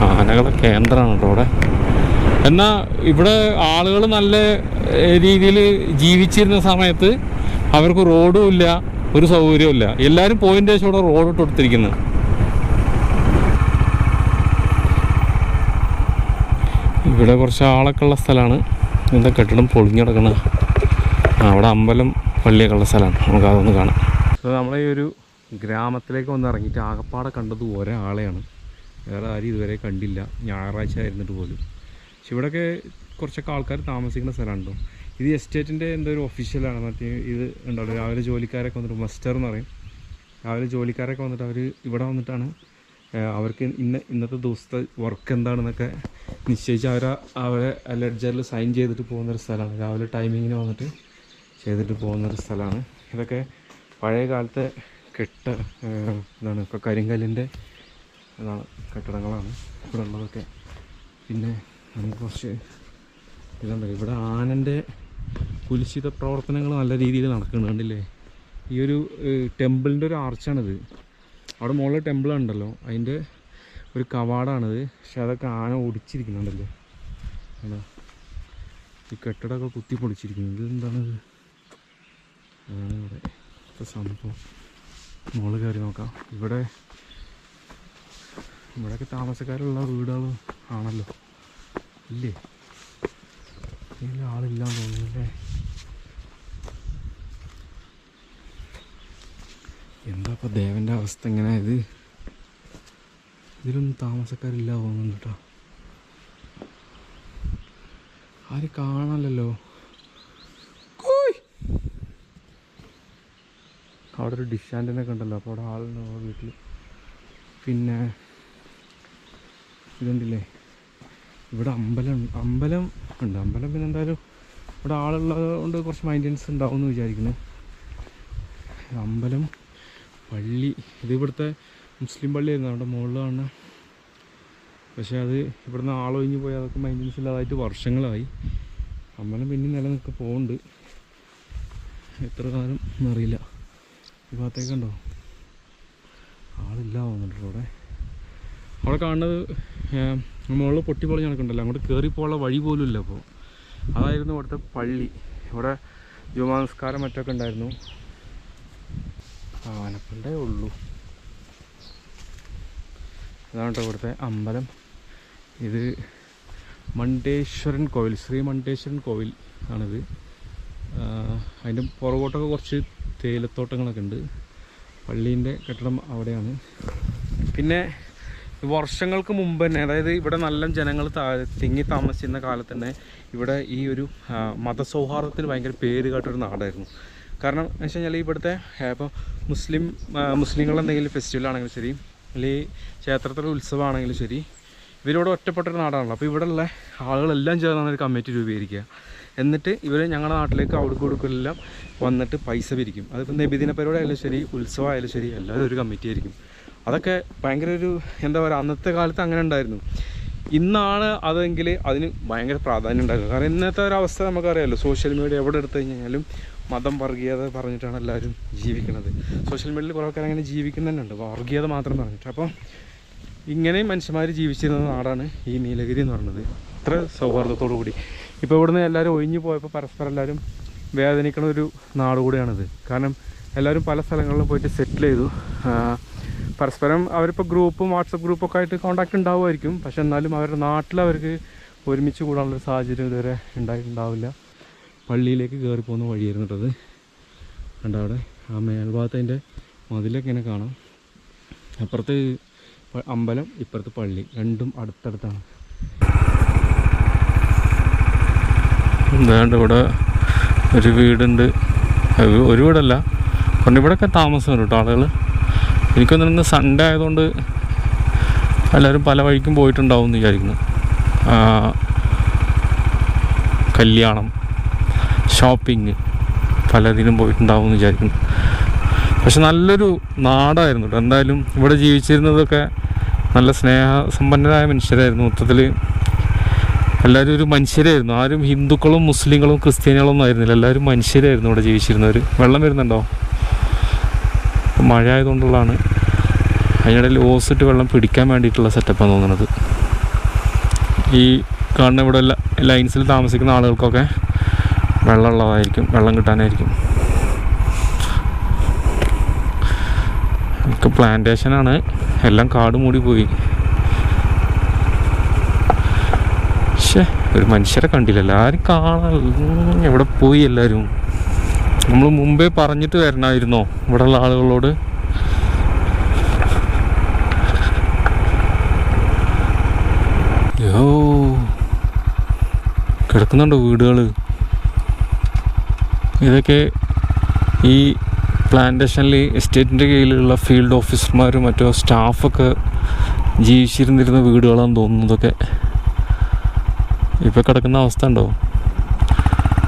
ആനകളെ കേന്ദ്രമാണ് കേട്ടോ ഇവിടെ. എന്നാൽ ഇവിടെ ആളുകൾ നല്ല രീതിയിൽ ജീവിച്ചിരുന്ന സമയത്ത് അവർക്ക് റോഡും ഇല്ല, ഒരു സൗകര്യവും ഇല്ല. എല്ലാവരും പോയിൻ്റ് ശേഷം ഇവിടെ റോഡ് ഇട്ട് കൊടുത്തിരിക്കുന്നത്. ഇവിടെ കുറച്ച് ആളൊക്കെ ഉള്ള സ്ഥലമാണ്. എന്താ കെട്ടിടം പൊളിഞ്ഞു കിടക്കുന്നത്. അവിടെ അമ്പലം പള്ളിയൊക്കെ ഉള്ള സ്ഥലമാണ്. നമുക്ക് അതൊന്ന് കാണാം. അപ്പോൾ നമ്മളെ ഈ ഒരു ഗ്രാമത്തിലേക്ക് വന്ന് ഇറങ്ങിയിട്ട് ആകപ്പാടെ കണ്ടത് ഒരാളെയാണ്. വേറെ ആരും ഇതുവരെ കണ്ടില്ല. ഞായറാഴ്ച ആയിരുന്നിട്ട് പോലും. പക്ഷെ ഇവിടെയൊക്കെ കുറച്ചൊക്കെ ആൾക്കാർ താമസിക്കുന്ന സ്ഥലമുണ്ടോ. ഇത് എസ്റ്റേറ്റിൻ്റെ എന്തോ ഒരു ഒഫീഷ്യലാണ്. മറ്റേ ഇത് ഉണ്ടാവും രാവിലെ ജോലിക്കാരൊക്കെ വന്നിട്ട് മസ്റ്റർ എന്ന് പറയും. രാവിലെ ജോലിക്കാരൊക്കെ വന്നിട്ട് അവർ ഇവിടെ വന്നിട്ടാണ് അവർക്ക് ഇന്നത്തെ ദിവസത്തെ വർക്ക് എന്താണെന്നൊക്കെ നിശ്ചയിച്ച് അവരെ ലെഡ്ജറിൽ സൈൻ ചെയ്തിട്ട് പോകുന്നൊരു സ്ഥലമാണ്. രാവിലെ ടൈമിങ്ങിന് വന്നിട്ട് ചെയ്തിട്ട് പോകുന്നൊരു സ്ഥലമാണ്. ഇതൊക്കെ പഴയ കാലത്തെ എന്താണ് ഇപ്പോൾ കരിങ്കല്ലിൻ്റെ ഇതാണ് കെട്ടിടങ്ങളാണ് ഇവിടെ ഉള്ളതൊക്കെ. പിന്നെ നമുക്ക് കുറച്ച് ഇതുണ്ട്. ഇവിടെ ആനൻ്റെ കുലിശിത പ്രവർത്തനങ്ങൾ നല്ല രീതിയിൽ നടക്കുന്നുണ്ട്. കണ്ടില്ലേ? ഈ ഒരു ടെമ്പിളിൻ്റെ ഒരു ആർച്ചാണിത്. അവിടെ മുകളിൽ ടെമ്പിളുണ്ടല്ലോ, അതിൻ്റെ ഒരു കവാടാണിത്. പക്ഷെ അതൊക്കെ ആന ഒടിച്ചിരിക്കുന്നുണ്ടല്ലോ. ആണോ? ഈ കെട്ടിടമൊക്കെ കുത്തി പൊളിച്ചിരിക്കുന്നു. ഇതെന്താണിത്? ആണ് ഇവിടെ ഇപ്പോൾ സംഭവം. മുകളിൽ കയറി നോക്കാം. ഇവിടെയൊക്കെ താമസക്കാരുള്ള വീടുകൾ ആണല്ലോ. ഇല്ലേ? ഇതിൽ ആളില്ലാന്ന് തോന്നുന്നല്ലേ? എന്താ ഇപ്പോൾ ദേവൻ്റെ അവസ്ഥ എങ്ങനെ? ഇതിലൊന്നും താമസക്കാരില്ല തോന്നുന്നു കേട്ടോ. ആരും കാണാനല്ലോ. അവിടെ ഒരു ഡിഷ് ആൻറ്റിനൊക്കെ ഉണ്ടല്ലോ. അപ്പോൾ അവിടെ ആളുണ്ടോ വീട്ടിൽ? പിന്നെ ഇതുണ്ടല്ലേ, ഇവിടെ അമ്പലം ഉണ്ട്. അമ്പലം പിന്നെ എന്തായാലും ഇവിടെ ആളുള്ളത് കൊണ്ട് കുറച്ച് മെയിൻ്റെനൻസ് ഉണ്ടാവും എന്ന് വിചാരിക്കുന്നു. അമ്പലം, പള്ളി, ഇത് ഇവിടുത്തെ മുസ്ലിം പള്ളിയായിരുന്നു. അവിടെ മുകളിൽ കാണുന്ന. പക്ഷേ അത് ഇവിടുന്ന് ആളൊഴിഞ്ഞ് പോയി അതൊക്കെ മെയിൻ്റെനൻസ് ഇല്ലാതായിട്ട് വർഷങ്ങളായി. അമ്പലം പിന്നെ നിലനിൽക്കെ പോകുന്നുണ്ട്. എത്ര കാലം എന്നറിയില്ല. ഈ ഭാഗത്തേക്കുണ്ടോ ആളില്ല തോന്നുന്നുണ്ട്. അവിടെ കാണുന്നത് മുകളിൽ പൊട്ടിപ്പൊളി നടക്കുന്നുണ്ടല്ലോ. അങ്ങോട്ട് കയറിപ്പോയുള്ള വഴി പോലും ഇല്ല. അപ്പോൾ അതായിരുന്നു ഇവിടുത്തെ പള്ളി. ഇവിടെ ജുമാ നമസ്കാരം മറ്റൊക്കെ ഉണ്ടായിരുന്നു. ആനപ്പണ്ടേ ഉള്ളൂ. ഇതാണ് കേട്ടോ ഇവിടുത്തെ അമ്പലം. ഇത് മണ്ടേശ്വരൻ കോവിൽ, ശ്രീ മണ്ടേശ്വരൻ കോവിൽ ആണിത്. അതിൻ്റെ പുറകോട്ടൊക്കെ കുറച്ച് തേയിലത്തോട്ടങ്ങളൊക്കെ ഉണ്ട്. പള്ളീൻ്റെ കെട്ടിടം അവിടെയാണ്. പിന്നെ വർഷങ്ങൾക്ക് മുമ്പ് തന്നെ, അതായത് ഇവിടെ നല്ല ജനങ്ങൾ തിങ്ങി താമസിച്ചിരുന്ന കാലത്ത് തന്നെ ഇവിടെ ഈ ഒരു മതസൗഹാർദ്ദത്തിന് ഭയങ്കര പേര് കേട്ടൊരു നാടായിരുന്നു. കാരണം എന്ന് വെച്ച് കഴിഞ്ഞാൽ ഇവിടുത്തെ ഇപ്പോൾ മുസ്ലിങ്ങളെന്തെങ്കിലും ഫെസ്റ്റിവൽ ആണെങ്കിലും ശരി, അല്ലെങ്കിൽ ക്ഷേത്രത്തിലെ ഉത്സവമാണെങ്കിലും ശരി, ഇവരോട് ഒറ്റപ്പെട്ടൊരു നാടാണല്ലോ. അപ്പോൾ ഇവിടെയുള്ള ആളുകളെല്ലാം ചേർന്നാണ് ഒരു കമ്മിറ്റി രൂപീകരിക്കുക. എന്നിട്ട് ഇവർ ഞങ്ങളുടെ നാട്ടിലേക്ക് കൊടുക്കെല്ലാം വന്നിട്ട് പൈസ പിരിക്കും. അതിപ്പോൾ നബിദിന പരിപാടി ആയാലും ശരി, ഉത്സവമായാലും ശരി, എല്ലാവരും ഒരു കമ്മിറ്റി ആയിരിക്കും. അതൊക്കെ ഭയങ്കര ഒരു എന്താ പറയുക, അന്നത്തെ കാലത്ത് അങ്ങനെ ഉണ്ടായിരുന്നു. ഇന്നാണ് അതെങ്കിൽ അതിന് ഭയങ്കര പ്രാധാന്യം ഉണ്ടായിരുന്നു. കാരണം ഇന്നത്തെ ഒരു അവസ്ഥ നമുക്കറിയാമല്ലോ. സോഷ്യൽ മീഡിയ എവിടെ എടുത്തു കഴിഞ്ഞാലും മതം, വർഗീയത പറഞ്ഞിട്ടാണ് എല്ലാവരും ജീവിക്കുന്നത്. സോഷ്യൽ മീഡിയയിൽ കുറേ ആൾക്കാർ അങ്ങനെ ജീവിക്കുന്നതന്നെ വർഗീയത മാത്രം പറഞ്ഞിട്ട്. അപ്പോൾ ഇങ്ങനെയും മനുഷ്യന്മാർ ജീവിച്ചിരുന്ന നാടാണ് ഈ നീലഗിരി എന്ന് പറയുന്നത്. ഇത്ര സൗഹാർദ്ദത്തോടു കൂടി. ഇപ്പോൾ ഇവിടുന്ന് എല്ലാവരും ഒഴിഞ്ഞു പോയപ്പോൾ പരസ്പരം എല്ലാവരും വേദനിക്കുന്ന ഒരു നാട് കൂടിയാണിത്. കാരണം എല്ലാവരും പല സ്ഥലങ്ങളിലും പോയിട്ട് സെറ്റിൽ ചെയ്തു. പരസ്പരം അവരിപ്പോൾ ഗ്രൂപ്പും വാട്സപ്പ് ഗ്രൂപ്പൊക്കെ ആയിട്ട് കോൺടാക്റ്റ് ഉണ്ടാവുമായിരിക്കും. പക്ഷെ എന്നാലും അവരുടെ നാട്ടിൽ അവർക്ക് ഒരുമിച്ച് കൂടാനുള്ളൊരു സാഹചര്യം ഇതുവരെ ഉണ്ടായിട്ടുണ്ടാവില്ല. പള്ളിയിലേക്ക് കയറി പോകുന്ന വഴിയായിരുന്നു കേട്ടത്. കണ്ടോ അവിടെ ആ മേൽഭാഗത്ത് അതിൻ്റെ മതിലൊക്കെ ഇങ്ങനെ കാണാം. അപ്പുറത്ത് അമ്പലം, ഇപ്പുറത്ത് പള്ളി, രണ്ടും അടുത്തടുത്താണ്. എന്താണ്ട് ഇവിടെ ഒരു വീടുണ്ട്. ഒരു വീടല്ല, കാരണം ഇവിടെയൊക്കെ താമസമുണ്ട് കേട്ടോ ആളുകൾ. എനിക്കൊന്നും ഇന്ന് സൺഡേ ആയതുകൊണ്ട് എല്ലാവരും പല വഴിക്കും പോയിട്ടുണ്ടാവും എന്ന് വിചാരിക്കുന്നു. കല്യാണം, ഷോപ്പിങ്, പലതിനും പോയിട്ടുണ്ടാവും എന്ന് വിചാരിക്കുന്നു. പക്ഷെ നല്ലൊരു നാടായിരുന്നു കേട്ടോ. എന്തായാലും ഇവിടെ ജീവിച്ചിരുന്നതൊക്കെ നല്ല സ്നേഹസമ്പന്നരായ മനുഷ്യരായിരുന്നു. മൊത്തത്തിൽ എല്ലാവരും ഒരു മനുഷ്യരായിരുന്നു. ആരും ഹിന്ദുക്കളും മുസ്ലിങ്ങളും ക്രിസ്ത്യാനികളൊന്നും ആയിരുന്നില്ല. എല്ലാവരും മനുഷ്യരായിരുന്നു ഇവിടെ ജീവിച്ചിരുന്നവർ. വെള്ളം വരുന്നുണ്ടോ? മഴ ആയതുകൊണ്ടുള്ളതാണ്. അതിനിടയിൽ ഓസിട്ട് വെള്ളം പിടിക്കാൻ വേണ്ടിയിട്ടുള്ള സെറ്റപ്പാണ് തോന്നുന്നത്. ഈ കാണുന്ന ഇവിടെ ലൈൻസിൽ താമസിക്കുന്ന ആളുകൾക്കൊക്കെ വെള്ളം ഉള്ളതായിരിക്കും, വെള്ളം കിട്ടാനായിരിക്കും. ഒക്കെ പ്ലാന്റേഷനാണ്, എല്ലാം കാട് മൂടി പോയി. പക്ഷേ ഒരു മനുഷ്യരെ കണ്ടില്ലല്ലോ, ആരും കാണാൻ. എവിടെ പോയി എല്ലാവരും? നമ്മൾ മുമ്പേ പറഞ്ഞിട്ട് വരണമായിരുന്നോ ഇവിടെയുള്ള ആളുകളോട്? യോ കിടക്കുന്നുണ്ടോ വീടുകൾ? ഇതൊക്കെ ഈ പ്ലാന്റേഷനിൽ എസ്റ്റേറ്റിൻ്റെ കീഴിലുള്ള ഫീൽഡ് ഓഫീസർമാരും മറ്റോ സ്റ്റാഫൊക്കെ ജീവിച്ചിരുന്നിരുന്ന വീടുകളാണെന്ന് തോന്നുന്നതൊക്കെ. ഇപ്പോൾ കിടക്കുന്ന അവസ്ഥ ഉണ്ടോ?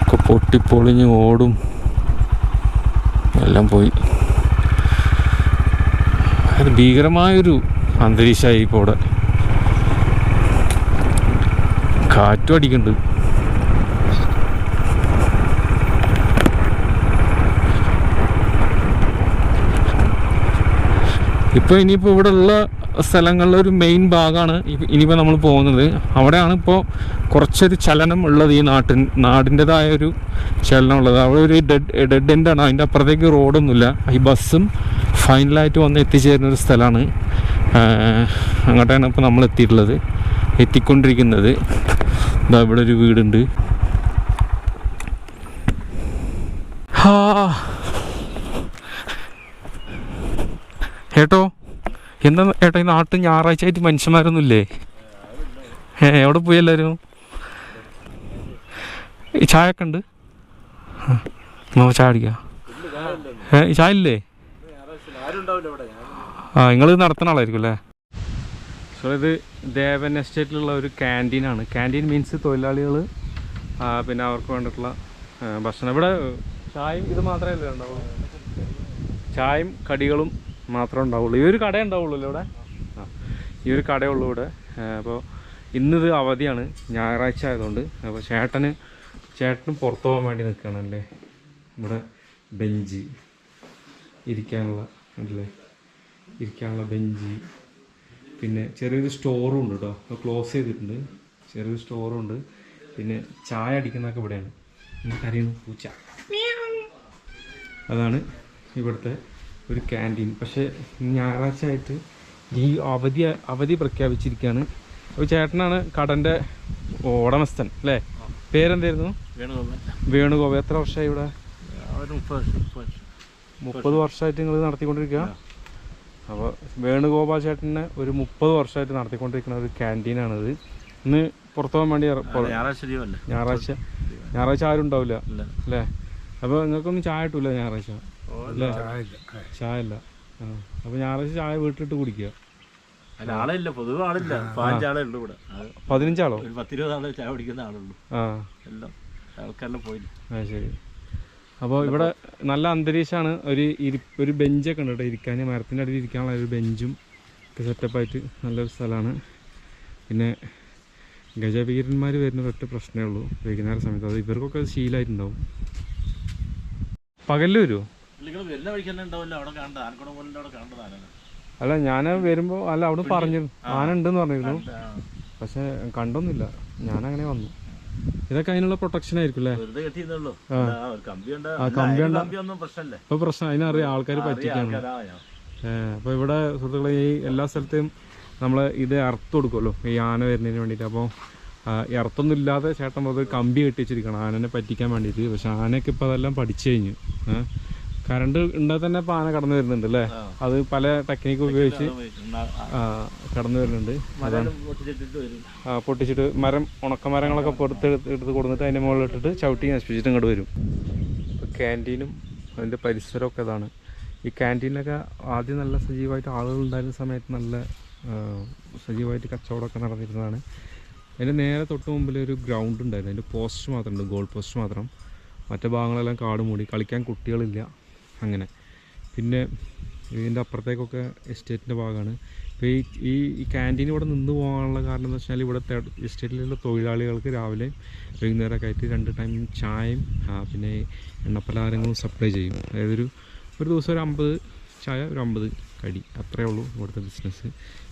ഒക്കെ പൊട്ടിപ്പൊളിഞ്ഞ് ഓടും എല്ലാം പോയി. അത് ഭീകരമായൊരു അന്തരീക്ഷമായി ഇപ്പോൾ ഇവിടെ. കാറ്റും അടിക്കുന്നുണ്ട്. ഇപ്പോൾ ഇനിയിപ്പോൾ ഇവിടെ ഉള്ള സ്ഥലങ്ങളിലെ ഒരു മെയിൻ ഭാഗമാണ് ഇനിയിപ്പോൾ നമ്മൾ പോകുന്നത്. അവിടെയാണ് ഇപ്പോൾ കുറച്ചൊരു ചലനം ഉള്ളത്. ഈ നാടിൻ്റെതായ ഒരു ചലനം ഉള്ളത്. അവിടെ ഒരു ഡെഡ് എൻഡാണ്. അതിൻ്റെ അപ്പുറത്തേക്ക് റോഡൊന്നുമില്ല. ഈ ബസ്സും ഫൈനലായിട്ട് വന്ന് എത്തിച്ചേരുന്ന ഒരു സ്ഥലമാണ്. അങ്ങോട്ടാണ് ഇപ്പോൾ നമ്മൾ എത്തിക്കൊണ്ടിരിക്കുന്നത്. ഇതാ ഇവിടെ ഒരു വീടുണ്ട്. ഏട്ടോ എന്താ ഏട്ടാ ഈ നാട്ടിൽ ഞായറാഴ്ച ആയിട്ട് മനുഷ്യന്മാരൊന്നും ഇല്ലേ? എവിടെ പോയി എല്ലാവരും? ഈ ചായ ഒക്കെ ഉണ്ട്, ചായ അടിക്കാം. ഈ ചായ ഇല്ലേ? നിങ്ങൾ നടത്തുന്ന ആളായിരിക്കും അല്ലേ? സോ ഇത് ദേവൻ എസ്റ്റേറ്റിലുള്ള ഒരു ക്യാൻറ്റീനാണ്. ക്യാൻറ്റീൻ മീൻസ് തൊഴിലാളികൾ പിന്നെ അവർക്ക് വേണ്ടിയിട്ടുള്ള ഭക്ഷണം. ഇവിടെ ചായയും ഇത് മാത്രമല്ലേ ഉണ്ടാവുള്ളൂ? ചായയും കടികളും മാത്രമേ ഉണ്ടാവുള്ളൂ. ഈ ഒരു കട ഉണ്ടാവുള്ളൂ ഇവിടെ. ഈ ഒരു കടയുള്ളൂ ഇവിടെ. അപ്പോൾ ഇന്നിത് അവധിയാണ്, ഞായറാഴ്ച ആയതുകൊണ്ട്. അപ്പോൾ ചേട്ടനും പുറത്തു പോകാൻ വേണ്ടി നിൽക്കുകയാണല്ലേ. ഇവിടെ ബെഞ്ച് ഇരിക്കാനുള്ള ബെഞ്ച്, പിന്നെ ചെറിയൊരു സ്റ്റോറും ഉണ്ട് കേട്ടോ. അത് ക്ലോസ് ചെയ്തിട്ടുണ്ട്. ചെറിയൊരു സ്റ്റോറും ഉണ്ട്. പിന്നെ ചായ അടിക്കുന്നതൊക്കെ ഇവിടെയാണ്. കരയുന്നു പൂച്ച. അതാണ് ഇവിടുത്തെ ഒരു ക്യാൻറ്റീൻ. പക്ഷേ ഞായറാഴ്ച ആയിട്ട് ഈ അവധി പ്രഖ്യാപിച്ചിരിക്കുകയാണ്. അപ്പോൾ ചേട്ടനാണ് കടൻ്റെ ഉടമസ്ഥൻ അല്ലേ? പേരെന്തായിരുന്നു? വേണുഗോപാൽ. എത്ര വർഷമായി ഇവിടെ? 30 വർഷമായിട്ട് നിങ്ങൾ നടത്തിക്കൊണ്ടിരിക്കുക. അപ്പോൾ വേണുഗോപാൽ ചേട്ടനെ ഒരു 30 വർഷമായിട്ട് നടത്തിക്കൊണ്ടിരിക്കുന്ന ഒരു ക്യാൻറ്റീനാണിത്. ഇന്ന് പുറത്തു പോകാൻ വേണ്ടി ഞായറാഴ്ച ആരും ഉണ്ടാവില്ല അല്ലേ? അപ്പോൾ നിങ്ങൾക്കൊന്നും ചായ കിട്ടില്ല ഞായറാഴ്ച അല്ലേ? ചായ ഇല്ല. അപ്പോൾ ഞായറാഴ്ച ചായ വീട്ടിലിട്ട് കുടിക്കുക. ആളില്ല, പൊതുവെ ആളില്ല. 15 ആളേ ഉള്ളൂ ഇവിടെ. 15 ആളോ? 10-20 ആളെ ചായ കുടിക്കുന്ന ആളുള്ളൂ. എല്ലാം ആൾക്കാരെല്ലാം പോയില്ല. ശരി. അപ്പോൾ ഇവിടെ നല്ല അന്തരീക്ഷമാണ്. ഒരു ബെഞ്ചൊക്കെ ഉണ്ട് കേട്ടോ ഇരിക്കാൻ. മരത്തിൻ്റെ അടിയിൽ ഇരിക്കാനുള്ള ഒരു ബെഞ്ചും ഒക്കെ സെറ്റപ്പായിട്ട് നല്ലൊരു സ്ഥലമാണ്. പിന്നെ ഗജവീരന്മാർ വരുന്ന ഒറ്റ പ്രശ്നമേ ഉള്ളൂ വൈകുന്നേര സമയത്ത്. അത് ഇവർക്കൊക്കെ ശീലമായിട്ടുണ്ടാവും. പകലിൽ വരുമോ? അല്ല ഞാൻ വരുമ്പോൾ അവിടെ പറഞ്ഞു ആന ഉണ്ടെന്ന് പറഞ്ഞിരുന്നു. പക്ഷെ കണ്ടൊന്നുമില്ല. ഞാനങ്ങനെ വന്നു. ഇതൊക്കെ അതിനുള്ള പ്രൊട്ടക്ഷൻ ആയിരിക്കും അല്ലേ? ഇപ്പൊ പ്രശ്നം അതിനറിയാം, ആൾക്കാർ പറ്റിക്കാണ്. അപ്പോൾ ഇവിടെ സുഹൃത്തുക്കളെ ഈ എല്ലാ സ്ഥലത്തെയും നമ്മൾ ഇത് അറുത്ത് കൊടുക്കുമല്ലോ ഈ ആന വരുന്നതിന് വേണ്ടിയിട്ട്. അപ്പോൾ ഈ അർത്ഥമൊന്നും ഇല്ലാതെ ചേട്ടൻ അത് കമ്പി കെട്ടിച്ചിരിക്കണം ആനനെ പറ്റിക്കാൻ വേണ്ടിയിട്ട്. പക്ഷെ ആനയൊക്കെ ഇപ്പോൾ അതെല്ലാം പഠിച്ചു കഴിഞ്ഞു. കറണ്ട് ഉണ്ടാൽ തന്നെ ഇപ്പോൾ ആന കടന്നു വരുന്നുണ്ട് അല്ലേ? അത് പല ടെക്നിക്ക് ഉപയോഗിച്ച് കടന്നു വരുന്നുണ്ട്. പൊട്ടിച്ചിട്ട് ഉണക്കമരങ്ങളൊക്കെ എടുത്ത് കൊടുത്തിട്ട് അതിൻ്റെ മുകളിൽ ഇട്ടിട്ട് ചവിട്ടി നശിപ്പിച്ചിട്ട് ഇങ്ങോട്ട് വരും. ഇപ്പോൾ ക്യാൻറ്റീനും അതിൻ്റെ പരിസരമൊക്കെ ഇതാണ്. ഈ ക്യാൻറ്റീനിലൊക്കെ ആദ്യം നല്ല സജീവമായിട്ട് ആളുകൾ ഉണ്ടായിരുന്ന സമയത്ത് നല്ല സജീവമായിട്ട് കച്ചവടമൊക്കെ നടന്നിരുന്നതാണ്. അതിൻ്റെ നേരെ തൊട്ട് മുമ്പിൽ ഒരു ഗ്രൗണ്ട് ഉണ്ടായിരുന്നു. അതിൻ്റെ പോസ്റ്റ് മാത്രമുണ്ട്, ഗോൾ പോസ്റ്റ് മാത്രം. മറ്റേ ഭാഗങ്ങളെല്ലാം കാട് മൂടി, കളിക്കാൻ കുട്ടികളില്ല അങ്ങനെ. പിന്നെ ഇതിൻ്റെ അപ്പുറത്തേക്കൊക്കെ എസ്റ്റേറ്റിൻ്റെ ഭാഗമാണ്. ഇപ്പോൾ ഈ ക്യാൻറ്റീൻ ഇവിടെ നിന്ന് പോകാനുള്ള കാരണം എന്ന് വെച്ചാൽ ഇവിടുത്തെ എസ്റ്റേറ്റിലുള്ള തൊഴിലാളികൾക്ക് രാവിലെ വൈകുന്നേരമൊക്കെ ആയിട്ട് 2 ടൈം ചായയും പിന്നെ എണ്ണപ്പലഹാരങ്ങളും സപ്ലൈ ചെയ്യും. അതായത് ഒരു ദിവസം ഒരു 50 ചായ, ഒരു 50 കടി, അത്രയേ ഉള്ളൂ ഇവിടുത്തെ ബിസിനസ്.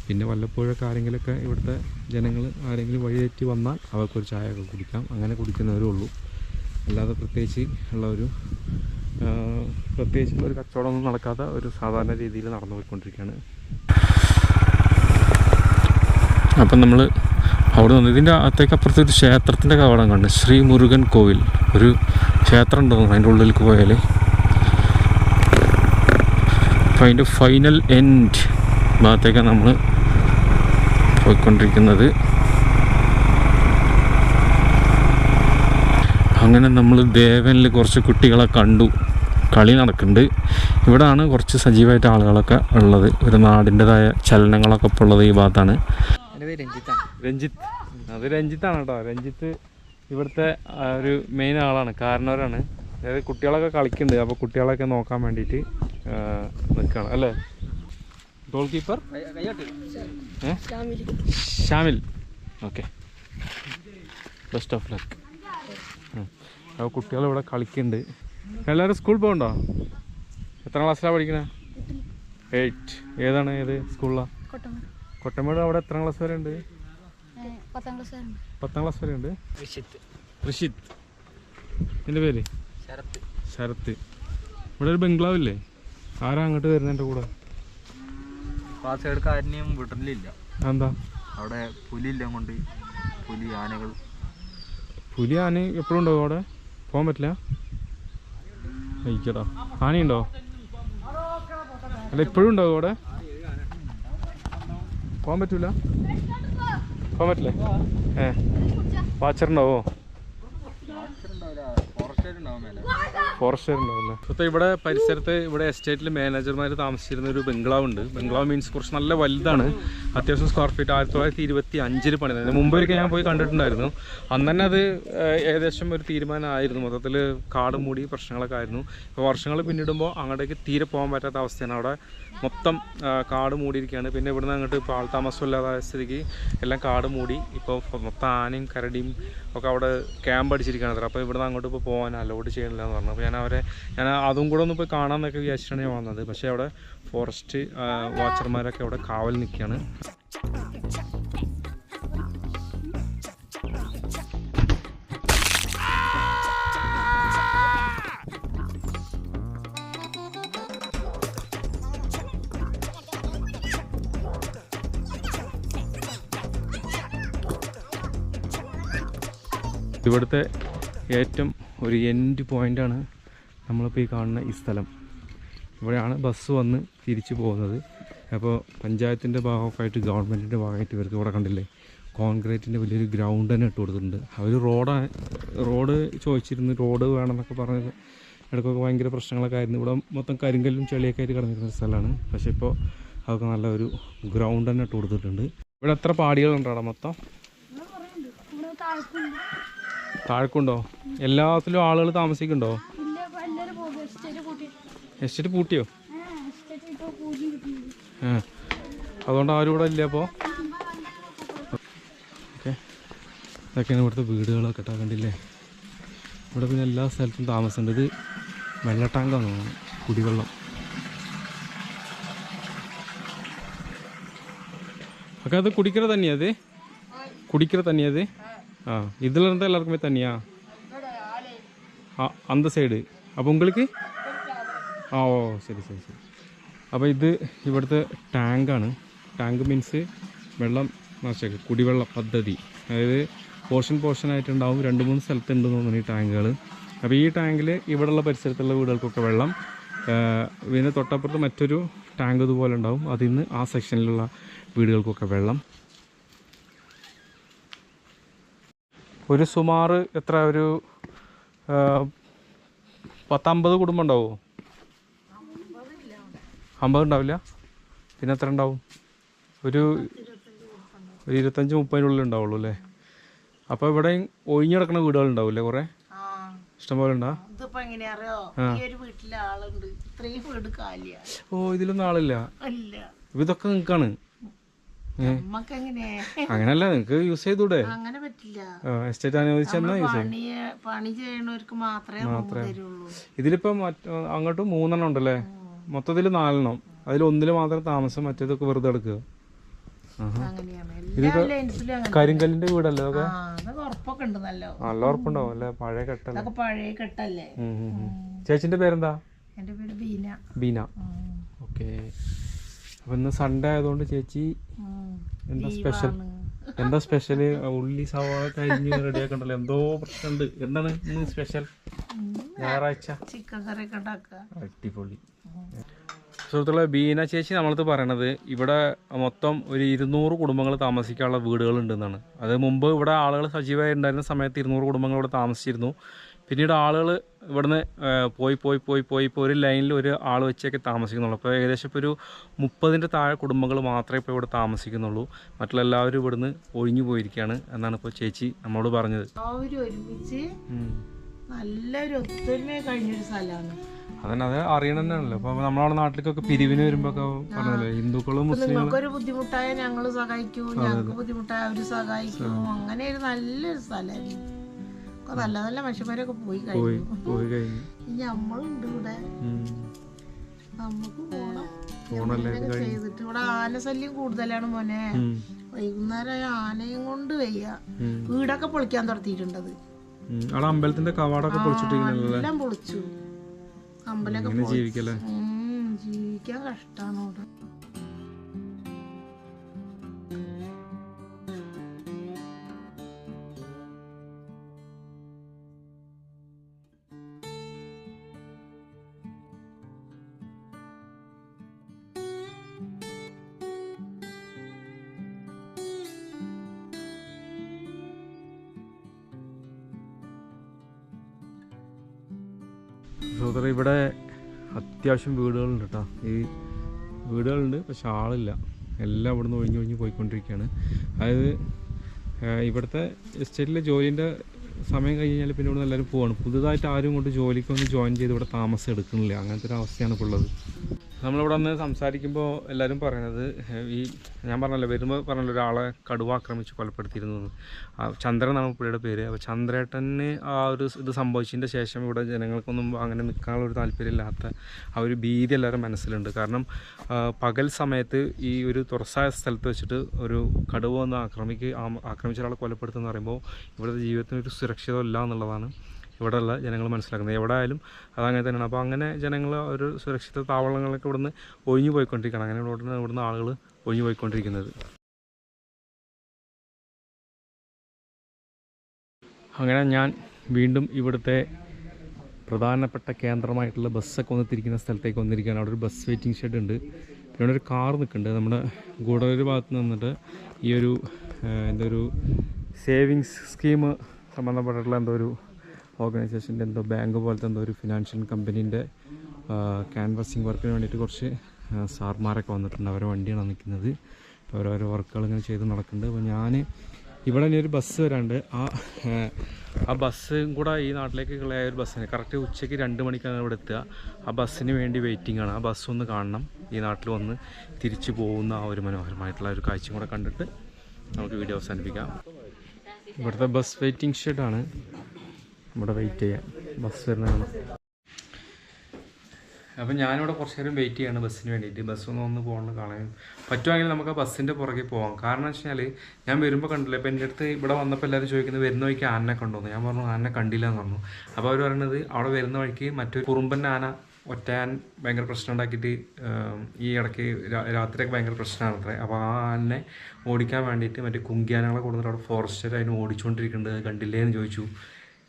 പിന്നെ വല്ലപ്പോഴൊക്കെ ആരെങ്കിലുമൊക്കെ ഇവിടുത്തെ ജനങ്ങൾ ആരെങ്കിലും വഴിതെറ്റി വന്നാൽ അവർക്കൊരു ചായ ഒക്കെ കുടിക്കാം, അങ്ങനെ കുടിക്കുന്നവരേ ഉള്ളൂ. അല്ലാതെ പ്രത്യേകിച്ചുള്ളൊരു കച്ചവടമൊന്നും നടക്കാത്ത ഒരു സാധാരണ രീതിയിൽ നടന്നു പോയിക്കൊണ്ടിരിക്കുകയാണ്. അപ്പം നമ്മൾ അവിടെ നിന്ന് ഇതിൻ്റെ അകത്തേക്ക് അപ്പുറത്ത് ഒരു ക്ഷേത്രത്തിൻ്റെ കവാടം കണ്ട്, ശ്രീ മുരുകൻ കോവിൽ, ഒരു ക്ഷേത്രം ഉണ്ടോ അതിൻ്റെ ഉള്ളിലേക്ക് പോയാൽ. അപ്പോൾ അതിൻ്റെ ഫൈനൽ എൻഡ് ഭാഗത്തേക്കാണ് നമ്മൾ പോയിക്കൊണ്ടിരിക്കുന്നത്. അങ്ങനെ നമ്മൾ ദേവനിൽ കുറച്ച് കുട്ടികളെ കണ്ടു, കളി നടക്കുന്നുണ്ട്. ഇവിടെയാണ് കുറച്ച് സജീവമായിട്ട് ആളുകളൊക്കെ ഉള്ളത്. ഒരു നാടിൻ്റെതായ ചലനങ്ങളൊക്കെ ഇപ്പോൾ ഉള്ളത് ഈ ഭാഗത്താണ്. രഞ്ജിത്ത്, അത് രഞ്ജിത്താണ് കേട്ടോ. രഞ്ജിത്ത് ഇവിടുത്തെ ഒരു മെയിൻ ആളാണ്, കാരണവരാണ്. അതായത് കുട്ടികളൊക്കെ കളിക്കുന്നുണ്ട്, അപ്പോൾ കുട്ടികളൊക്കെ നോക്കാൻ വേണ്ടിയിട്ട് നിൽക്കുകയാണ് അല്ലേ. Goal keeper Shamil. Okay, best of luck. അപ്പോൾ കുട്ടികൾ ഇവിടെ കളിക്കുന്നുണ്ട്. എല്ലാവരും സ്കൂളിൽ പോകണ്ടോ? എത്ര ക്ലാസ്സിലാണ് പഠിക്കണേ? 8. ഏത് സ്കൂളിലാണ്? കൊട്ടമേട്. അവിടെ എത്ര ക്ലാസ് വരെ ഉണ്ട്? 10ാം ക്ലാസ് വരെ ഉണ്ട്. ഋഷിത്ത്. എൻ്റെ പേര് ശരത്ത്. ഇവിടെ ഒരു ബംഗ്ലാവില്ലേ? ആരാ അങ്ങോട്ട് വരുന്നത് എൻ്റെ കൂടെ? പാസ്സെടുക്കാരനെയും വീട്ടിലില്ല. എന്താ അവിടെ പുലിയില്ല കൊണ്ട്, ആനകൾ. പുലി ആന എപ്പോഴും ഉണ്ടാവും അവിടെ? പോകാൻ പറ്റില്ല. അയക്കടാ, ആനയുണ്ടോ? അല്ല എപ്പോഴും ഉണ്ടാവും അവിടെ? പോകാൻ പറ്റൂല? പോകാൻ പറ്റില്ലേ? വാച്ചറുണ്ടാവോ? ഫോറസ്റ്റ് ഉണ്ടാവില്ല. ഇപ്പോൾ ഇവിടെ പരിസരത്ത് ഇവിടെ എസ്റ്റേറ്റിൽ മാനേജർമാർ താമസിച്ചിരുന്ന ഒരു ബംഗ്ലാവ് ഉണ്ട്. ബംഗ്ലാവ് മീൻസ് കുറച്ച് നല്ല വലുതാണ്, അത്യാവശ്യം സ്ക്വയർ ഫീറ്റ്. 1925 പണിത്. അതിന് മുമ്പൊരിക്കൽ ഞാൻ പോയി കണ്ടിട്ടുണ്ടായിരുന്നു. അന്ന് തന്നെ അത് ഏകദേശം ഒരു തീരുമാനമായിരുന്നു. മൊത്തത്തിൽ കാട് മൂടി പ്രശ്നങ്ങളൊക്കെ ആയിരുന്നു. ഇപ്പോൾ വർഷങ്ങൾ പിന്നിടുമ്പോൾ അങ്ങോട്ടേക്ക് തീരെ പോകാൻ പറ്റാത്ത അവസ്ഥയാണ്. അവിടെ മൊത്തം കാട് മൂടിയിരിക്കുകയാണ്. പിന്നെ ഇവിടുന്ന് അങ്ങോട്ട് ഇപ്പോൾ ആൾതാമസം ഇല്ലാതായ സ്ഥിതിക്ക് എല്ലാം കാട് മൂടി. ഇപ്പോൾ മൊത്തം ആനയും കരടിയും ഒക്കെ അവിടെ ക്യാമ്പ് അടിച്ചിരിക്കുകയാണ്. അപ്പോൾ ഇവിടുന്ന് അങ്ങോട്ട് ഇപ്പോൾ പോകാൻ അലോട്ട് ചെയ്യണില്ല എന്ന് പറഞ്ഞു. അപ്പോൾ ഞാൻ അതും കൂടെ ഒന്ന് പോയി കാണാമെന്നൊക്കെ വിചാരിച്ചിട്ടാണ് ഞാൻ വന്നത്. പക്ഷേ അവിടെ ഫോറസ്റ്റ് വാച്ചർമാരൊക്കെ അവിടെ കാവൽ നിൽക്കുകയാണ്. ഇവിടുത്തെ ഏറ്റവും ഒരു എൻഡ് പോയിൻ്റാണ് നമ്മളിപ്പോൾ ഈ കാണുന്ന ഈ സ്ഥലം. ഇവിടെയാണ് ബസ് വന്ന് തിരിച്ചു പോകുന്നത്. അപ്പോൾ പഞ്ചായത്തിൻ്റെ ഭാഗമൊക്കെ ആയിട്ട്, ഗവൺമെൻറ്റിൻ്റെ ഭാഗമായിട്ട് ഇവർക്ക് ഇവിടെ കണ്ടില്ലേ കോൺക്രീറ്റിൻ്റെ വലിയൊരു ഗ്രൗണ്ട് തന്നെ ഇട്ട് കൊടുത്തിട്ടുണ്ട്. അവർ റോഡ് ചോദിച്ചിരുന്നു, റോഡ് വേണമെന്നൊക്കെ പറഞ്ഞത് ഇടയ്ക്കൊക്കെ ഭയങ്കര പ്രശ്നങ്ങളൊക്കെ ആയിരുന്നു. ഇവിടെ മൊത്തം കരിങ്കല്ലും ചെളിയൊക്കെ ആയിട്ട് കിടന്നിരുന്ന സ്ഥലമാണ്. പക്ഷേ ഇപ്പോൾ അതൊക്കെ നല്ല ഒരു ഗ്രൗണ്ട് തന്നെ ഇട്ട് കൊടുത്തിട്ടുണ്ട്. ഇവിടെ എത്ര പാടികളുണ്ടോ അവിടെ മൊത്തം? താഴെക്കുണ്ടോ? എല്ലാത്തിലും ആളുകൾ താമസിക്കുന്നുണ്ടോ? എസ്റ്റേറ്റ് പൂട്ടിയോ? അതുകൊണ്ട് ആരും ഇവിടെ ഇല്ല. അപ്പോൾ ഓക്കെ, ഇതൊക്കെയാണ് ഇവിടുത്തെ വീടുകളൊക്കെ കേട്ടോ. കണ്ടില്ലേ, ഇവിടെ പിന്നെ എല്ലാ സ്ഥലത്തും താമസമുണ്ട്. ഇത് വെള്ള ടാങ്കാന്ന് തോന്നുന്നു, കുടിവെള്ളം. ഒക്കെ അത് കുടിക്കണ തന്നെയത്? കുടിക്കണ തന്നെയത്? இதில் இருந்தால் எல்லாருக்குமே தண்ணியா? அந்த സൈഡ്. അപ്പോൾ உங்களுக்கு ഓ ശരി. അപ്പോൾ ഇത് ഇവിടുത്തെ ടാങ്കാണ്. ടാങ്ക് മീൻസ് വെള്ളം നിറച്ചേക്ക്, കുടിവെള്ള പദ്ധതി. അതായത് പോർഷനായിട്ടുണ്ടാവും. 2-3 സ്ഥലത്തുണ്ടെന്ന് തോന്നുന്നു ഈ ടാങ്കുകൾ. അപ്പോൾ ഈ ടാങ്കിൽ ഇവിടെയുള്ള പരിസരത്തുള്ള വീടുകൾക്കൊക്കെ വെള്ളം. പിന്നെ തൊട്ടപ്പുറത്ത് മറ്റൊരു ടാങ്ക് ഇതുപോലെ ഉണ്ടാവും, അതിൽ നിന്ന് ആ സെക്ഷനിലുള്ള വീടുകൾക്കൊക്കെ വെള്ളം. ഒരു സുമാർ എത്ര, ഒരു 10-50 കുടുംബം ഉണ്ടാവുമോ? 50 ഉണ്ടാവില്ല. പിന്നെ എത്ര ഉണ്ടാവും? ഒരു 25-30 ഉണ്ടാവുള്ളൂ അല്ലേ? അപ്പോൾ ഇവിടെ ഒഴിഞ്ഞു കിടക്കുന്ന വീടുകളുണ്ടാവില്ലേ കുറേ? ഇഷ്ടംപോലെ ഉണ്ടാ? ഇതിപ്പോ എങ്ങനെയാ അറിയോ, ഈ ഒരു വീട്ടിലെ ആളുണ്ട്, ഇത്രയും വീട് കാലിയാ. ഓ, ഇതിലൊന്നും ആളില്ല. അല്ല, ഇതൊക്കെ നിങ്ങൾക്കാണ്? നമ്മക്ക് എങ്ങനെ അങ്ങനല്ല, നിങ്ങക്ക് യൂസ് ചെയ്തൂടെ? അങ്ങനെ പറ്റില്ല. എസ്റ്റേറ്റ് അനുവദിച്ചെന്നാ യൂസ് ചെയ്യും. പണി ചെയ്യണവർക്ക് മാത്രമേ തരുള്ളൂ. ഇതിലിപ്പോ അങ്ങോട്ടും 3 എണ്ണം ഉണ്ടല്ലേ? മൊത്തത്തിൽ 4 എണ്ണം. അതിൽ 1 മാത്രം താമസം, മറ്റേതൊക്കെ വെറുതെ എടുക്കുക. കരിങ്കല്ലിന്റെ വീടല്ലേ അതൊക്കെ? ഉറപ്പൊക്കെ ഉണ്ട്, നല്ല ഉറപ്പുണ്ടാവും അല്ലേ? പഴയ കെട്ടല്ലേ? പഴയ കെട്ടല്ലേ. ചേച്ചിന്റെ പേരെന്താ? എന്റെ പേര് ബീന. ബീന. ഓക്കെ. അപ്പൊ ഇന്ന് സൺഡേ ആയതുകൊണ്ട് ചേച്ചി എന്താ സ്പെഷ്യൽ? എന്താ സ്പെഷ്യല്? ഉള്ളി സവാള കരിഞ്ഞ് റെഡിയാക്കണ്ടല്ലോ, എന്തോ പ്രശ്നമുണ്ട്. എന്താണ് ഇന്ന് സ്പെഷ്യൽ? ഞായറാഴ്ച ചിക്കൻ കറി ഒക്കെ ഉണ്ടാക്കുക. അടിപൊളി. സുഹൃത്തുക്കളെ, ബീന ചേച്ചി നമ്മളത് പറയണത് ഇവിടെ മൊത്തം ഒരു 200 കുടുംബങ്ങൾ താമസിക്കാനുള്ള വീടുകളുണ്ടെന്നാണ്. അത് മുമ്പ് ഇവിടെ ആളുകൾ സജീവമായി ഉണ്ടായിരുന്ന സമയത്ത് 200 കുടുംബങ്ങൾ ഇവിടെ താമസിച്ചിരുന്നു. പിന്നീട് ആളുകൾ ഇവിടുന്ന് പോയി ഇപ്പോൾ ഒരു ലൈനിൽ ഒരു ആൾ വെച്ചൊക്കെ താമസിക്കുന്നുള്ളൂ. അപ്പോൾ ഏകദേശം ഇപ്പോൾ ഒരു 30ൻ്റെ താഴെ കുടുംബങ്ങൾ മാത്രമേ ഇപ്പോൾ ഇവിടെ താമസിക്കുന്നുള്ളൂ. മറ്റുള്ള എല്ലാവരും ഇവിടുന്ന് ഒഴിഞ്ഞു പോയിരിക്കുകയാണ് എന്നാണ് ഇപ്പോൾ ചേച്ചി നമ്മളോട് പറഞ്ഞത്. എല്ലാവരും ഒരുമിച്ച് നല്ലൊരു ഒത്തൊരുമ കഴിഞ്ഞൊരു സ്ഥലമാണ്. അതന്നെ, അത് അറിയണം തന്നെയാണല്ലോ. അപ്പൊ നമ്മളവിടെ നാട്ടിലേക്കൊക്കെ പിരിവിന് വരുമ്പോ പറഞ്ഞല്ലോ, ഹിന്ദുക്കളും മുസ്ലിങ്ങളും. നിങ്ങൾക്കൊരു ബുദ്ധിമുട്ടായ ഞങ്ങള് സഹായിക്കൂ, ഞങ്ങൾക്ക് ബുദ്ധിമുട്ടായ അവര് സഹായിക്കൂ. അങ്ങനെ ഒരു നല്ലൊരു സ്ഥലമായിരുന്നു. നല്ല നല്ല മനുഷ്യന്മാരൊക്കെ പോയി കഴിഞ്ഞു. നമ്മളുണ്ട് ഇവിടെ, നമുക്ക് പോണം ചെയ്തിട്ട്. ഇവിടെ ആനശല്യം കൂടുതലാണ് മോനെ. വൈകുന്നേരം ആനയും കൊണ്ട് വയ്യ. വീടൊക്കെ പൊളിക്കാൻ തുടങ്ങിയിട്ടുണ്ടത്. അമ്പലത്തിന്റെ കവാടൊക്കെ എല്ലാം പൊളിച്ചു. അമ്പലമൊക്കെ ജീവിക്കാൻ കഷ്ടാണ് അവിടെ. സഹോദരൻ, ഇവിടെ അത്യാവശ്യം വീടുകളുണ്ട് കേട്ടോ. ഈ വീടുകളുണ്ട്, പക്ഷെ ആളില്ല. എല്ലാം ഇവിടുന്ന് ഒഴിഞ്ഞൊഴിഞ്ഞ് പോയിക്കൊണ്ടിരിക്കുകയാണ്. അതായത് ഇവിടുത്തെ എസ്റ്റേറ്റിലെ ജോലിൻ്റെ സമയം കഴിഞ്ഞ് കഴിഞ്ഞാൽ പിന്നെ ഇവിടെ എല്ലാവരും പോവാണ്. പുതുതായിട്ട് ആരും കൊണ്ട് ജോലിക്കൊന്ന് ജോയിൻ ചെയ്ത് ഇവിടെ താമസം എടുക്കുന്നില്ല. അങ്ങനത്തെ ഒരു അവസ്ഥയാണ് ഇപ്പോൾ ഉള്ളത്. നമ്മളിവിടെ വന്ന് സംസാരിക്കുമ്പോൾ എല്ലാവരും പറയുന്നത്, ഈ ഞാൻ പറഞ്ഞല്ലോ വരുമ്പോൾ പറഞ്ഞല്ലോ ഒരാളെ കടുവ ആക്രമിച്ച് കൊലപ്പെടുത്തിയിരുന്നു. ചന്ദ്രൻ എന്നാണ് പുള്ളിയുടെ പേര്. അപ്പോൾ ചന്ദ്രേട്ടന് ആ ഒരു ഇത് സംഭവിച്ചതിൻ്റെ ശേഷം ഇവിടെ ജനങ്ങൾക്കൊന്നും അങ്ങനെ നിൽക്കാനുള്ളൊരു താല്പര്യമില്ലാത്ത ആ ഒരു ഭീതി എല്ലാവരും മനസ്സിലുണ്ട്. കാരണം പകൽ സമയത്ത് ഈ ഒരു തുറസായ സ്ഥലത്ത് വെച്ചിട്ട് ഒരു കടുവ വന്ന് ആക്രമിച്ച ഒരാളെ കൊലപ്പെടുത്തുമെന്ന് പറയുമ്പോൾ ഇവിടുത്തെ ജീവിതത്തിനൊരു സുരക്ഷിതമല്ല എന്നുള്ളതാണ് ഇവിടെയുള്ള ജനങ്ങൾ മനസ്സിലാക്കുന്നത്. എവിടെ ആയാലും അതങ്ങനെ തന്നെയാണ്. അപ്പോൾ അങ്ങനെ ജനങ്ങൾ ഒരു സുരക്ഷിത താവളങ്ങളൊക്കെ ഇവിടുന്ന് ഒഴിഞ്ഞു പോയിക്കൊണ്ടിരിക്കുകയാണ്. അങ്ങനെ ഇവിടുന്ന് ആളുകൾ ഒഴിഞ്ഞു പോയിക്കൊണ്ടിരിക്കുന്നത്. അങ്ങനെ ഞാൻ വീണ്ടും ഇവിടുത്തെ പ്രധാനപ്പെട്ട കേന്ദ്രമായിട്ടുള്ള ബസ്സൊക്കെ വന്നിരിക്കുന്ന സ്ഥലത്തേക്ക് വന്നിരിക്കുകയാണ്. അവിടെ ഒരു ബസ് വെയിറ്റിംഗ് ഷെഡ് ഉണ്ട്. പിന്നെ ഒരു കാർ നിൽക്കുന്നുണ്ട്. നമ്മുടെ ഗൂഡല്ലൂർ ഭാഗത്ത് നിന്നിട്ട് ഈ ഒരു എന്തൊരു സേവിങ്സ് സ്കീം സംബന്ധപ്പെട്ടിട്ടുള്ള എന്തോ ഒരു ഓർഗനൈസേഷൻ്റെ എന്തോ ബാങ്ക് പോലത്തെ എന്തോ ഒരു ഫിനാൻഷ്യൽ കമ്പനീൻ്റെ ക്യാൻവാസിങ് വർക്കിന് വേണ്ടിയിട്ട് കുറച്ച് സാർമാരൊക്കെ വന്നിട്ടുണ്ട്. അവരുടെ വണ്ടിയാണ് നിൽക്കുന്നത്. ഓരോരോ വർക്കുകൾ ഇങ്ങനെ ചെയ്ത് നടക്കുന്നുണ്ട്. അപ്പോൾ ഞാൻ ഇവിടെ ഇനി ഒരു ബസ് വരാണ്ട്, ആ ബസ്സും കൂടെ ഈ നാട്ടിലേക്കുള്ള ഒരു ബസ്സിന് കറക്റ്റ് ഉച്ചയ്ക്ക് 2 മണിക്കാണ് ഇവിടെ എത്തുക. ആ ബസ്സിന് വേണ്ടി വെയിറ്റിംഗ് ആണ്. ആ ബസ് ഒന്ന് കാണണം. ഈ നാട്ടിൽ വന്ന് തിരിച്ചു പോകുന്ന ആ ഒരു മനോഹരമായിട്ടുള്ള ഒരു കാഴ്ചയും കൂടെ കണ്ടിട്ട് നമുക്ക് വീഡിയോ അവസാനിപ്പിക്കാം. ഇവിടുത്തെ ബസ് വെയിറ്റിംഗ് ഷെഡാണ്. ഇവിടെ വെയിറ്റ് ചെയ്യാം, ബസ് വരുന്നതാണ്. അപ്പം ഞാനിവിടെ കുറച്ച് നേരം വെയിറ്റ് ചെയ്യാണ് ബസ്സിന് വേണ്ടിയിട്ട്. ബസ്സൊന്ന് പോകണം കാണാൻ പറ്റുമെങ്കിൽ നമുക്ക് ആ ബസ്സിൻ്റെ പുറകെ പോകാം. കാരണം എന്ന് വെച്ചാൽ ഞാൻ വരുമ്പോൾ കണ്ടില്ല. ഇപ്പോൾ എൻ്റെ അടുത്ത് ഇവിടെ വന്നപ്പോൾ എല്ലാവരും ചോദിക്കുന്നത് വരുന്ന വഴിക്ക് ആനനെ കണ്ടോന്ന്. ഞാൻ പറഞ്ഞു ആനനെ കണ്ടില്ല എന്ന് പറഞ്ഞു. അപ്പോൾ അവർ പറയുന്നത് അവിടെ വരുന്ന വഴിക്ക് മറ്റൊരു കുറുമ്പൻ ആന ഒറ്റയാൻ ഭയങ്കര പ്രശ്നം ഉണ്ടാക്കിയിട്ട് ഈ ഇടയ്ക്ക് രാത്രിയൊക്കെ ഭയങ്കര പ്രശ്നമാണ് അത്രേ. അപ്പോൾ ആ ആനനെ ഓടിക്കാൻ വേണ്ടിയിട്ട് മറ്റേ കുങ്കിയാനകളെ കൊടുത്തിട്ട് അവിടെ ഫോറസ്റ്റിൽ അതിന് ഓടിച്ചുകൊണ്ടിരിക്കുന്നുണ്ട്. കണ്ടില്ലേ എന്ന് ചോദിച്ചു.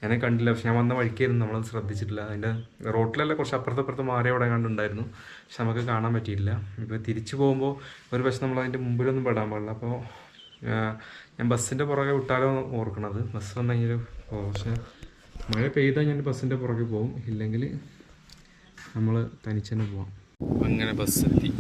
ഞാൻ കണ്ടില്ല, പക്ഷെ ഞാൻ വന്ന വഴിക്കായിരുന്നു, നമ്മളത് ശ്രദ്ധിച്ചിട്ടില്ല. അതിൻ്റെ റോട്ടിലല്ല, കുറച്ച് അപ്പുറത്തപ്പുറത്ത് മാറി അവിടെ കണ്ടുണ്ടായിരുന്നു, പക്ഷെ നമുക്ക് കാണാൻ പറ്റിയില്ല. ഇപ്പോൾ തിരിച്ചു പോകുമ്പോൾ ഒരു പക്ഷേ നമ്മൾ അതിൻ്റെ മുമ്പിലൊന്നും പെടാൻ പാടില്ല. അപ്പോൾ ഞാൻ ബസ്സിൻ്റെ പുറകെ വിട്ടാലോ ഓർക്കണത്. ബസ് വന്നു കഴിഞ്ഞാൽ പക്ഷേ മഴ പെയ്താൽ ഞാൻ ബസ്സിൻ്റെ പുറകെ പോകും, ഇല്ലെങ്കിൽ നമ്മൾ തനിച്ച് തന്നെ പോവാം. അങ്ങനെ ബസ് എത്തി.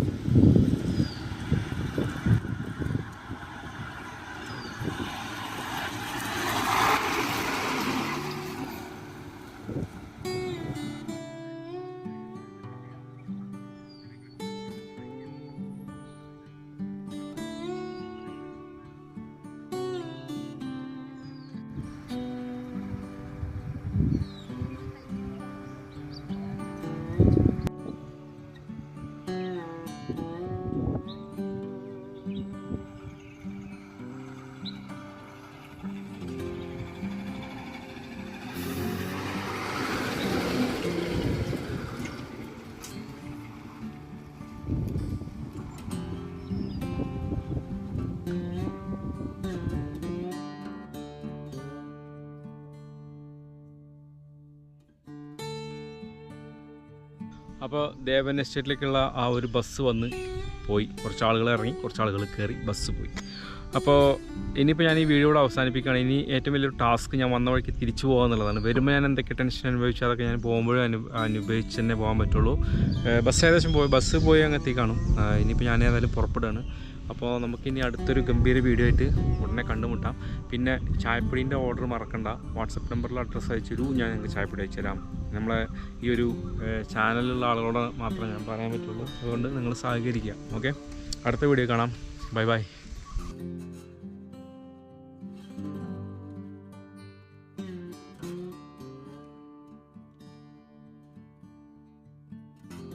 അപ്പോൾ ദേവൻ എസ്റ്റേറ്റിലേക്കുള്ള ആ ഒരു ബസ് വന്ന് പോയി. കുറച്ച് ആളുകൾ ഇറങ്ങി, കുറച്ച് ആളുകൾ കയറി, ബസ് പോയി. അപ്പോൾ ഇനിയിപ്പോൾ ഞാൻ ഈ വീഡിയോ കൂടെ അവസാനിപ്പിക്കുകയാണ്. ഇനി ഏറ്റവും വലിയൊരു ടാസ്ക് ഞാൻ വന്ന വഴിക്ക് തിരിച്ചു പോകുക എന്നുള്ളതാണ്. വരുമ്പോൾ ഞാൻ എന്തൊക്കെ ടെൻഷൻ അനുഭവിച്ചാൽ അതൊക്കെ ഞാൻ പോകുമ്പോഴും അനുഭവിച്ച് തന്നെ പോകാൻ പറ്റുള്ളൂ. ബസ് ഏകദേശം ബസ് പോയി അങ്ങ് എത്തി കാണും. ഇനിയിപ്പോൾ ഞാൻ ഏതായാലും പുറപ്പെടുകയാണ്. അപ്പോൾ നമുക്കിനി അടുത്തൊരു ഗംഭീര വീഡിയോ ആയിട്ട് ഉടനെ കണ്ടുമുട്ടാം. പിന്നെ ചായപ്പൊടീൻ്റെ ഓർഡർ മറക്കണ്ട. വാട്സപ്പ് നമ്പറിൽ അഡ്രസ്സ് അയച്ചു ഞാൻ നിങ്ങൾക്ക് ചായപ്പൊടി അയച്ചു തരാം. നമ്മളെ ഈ ഒരു ചാനലിലുള്ള ആളുകളോട് മാത്രമേ ഞാൻ പറയാൻ പറ്റുള്ളൂ. അതുകൊണ്ട് നിങ്ങൾ സഹകരിക്കുക. ഓക്കെ, അടുത്ത വീഡിയോ കാണാം. Bye bye.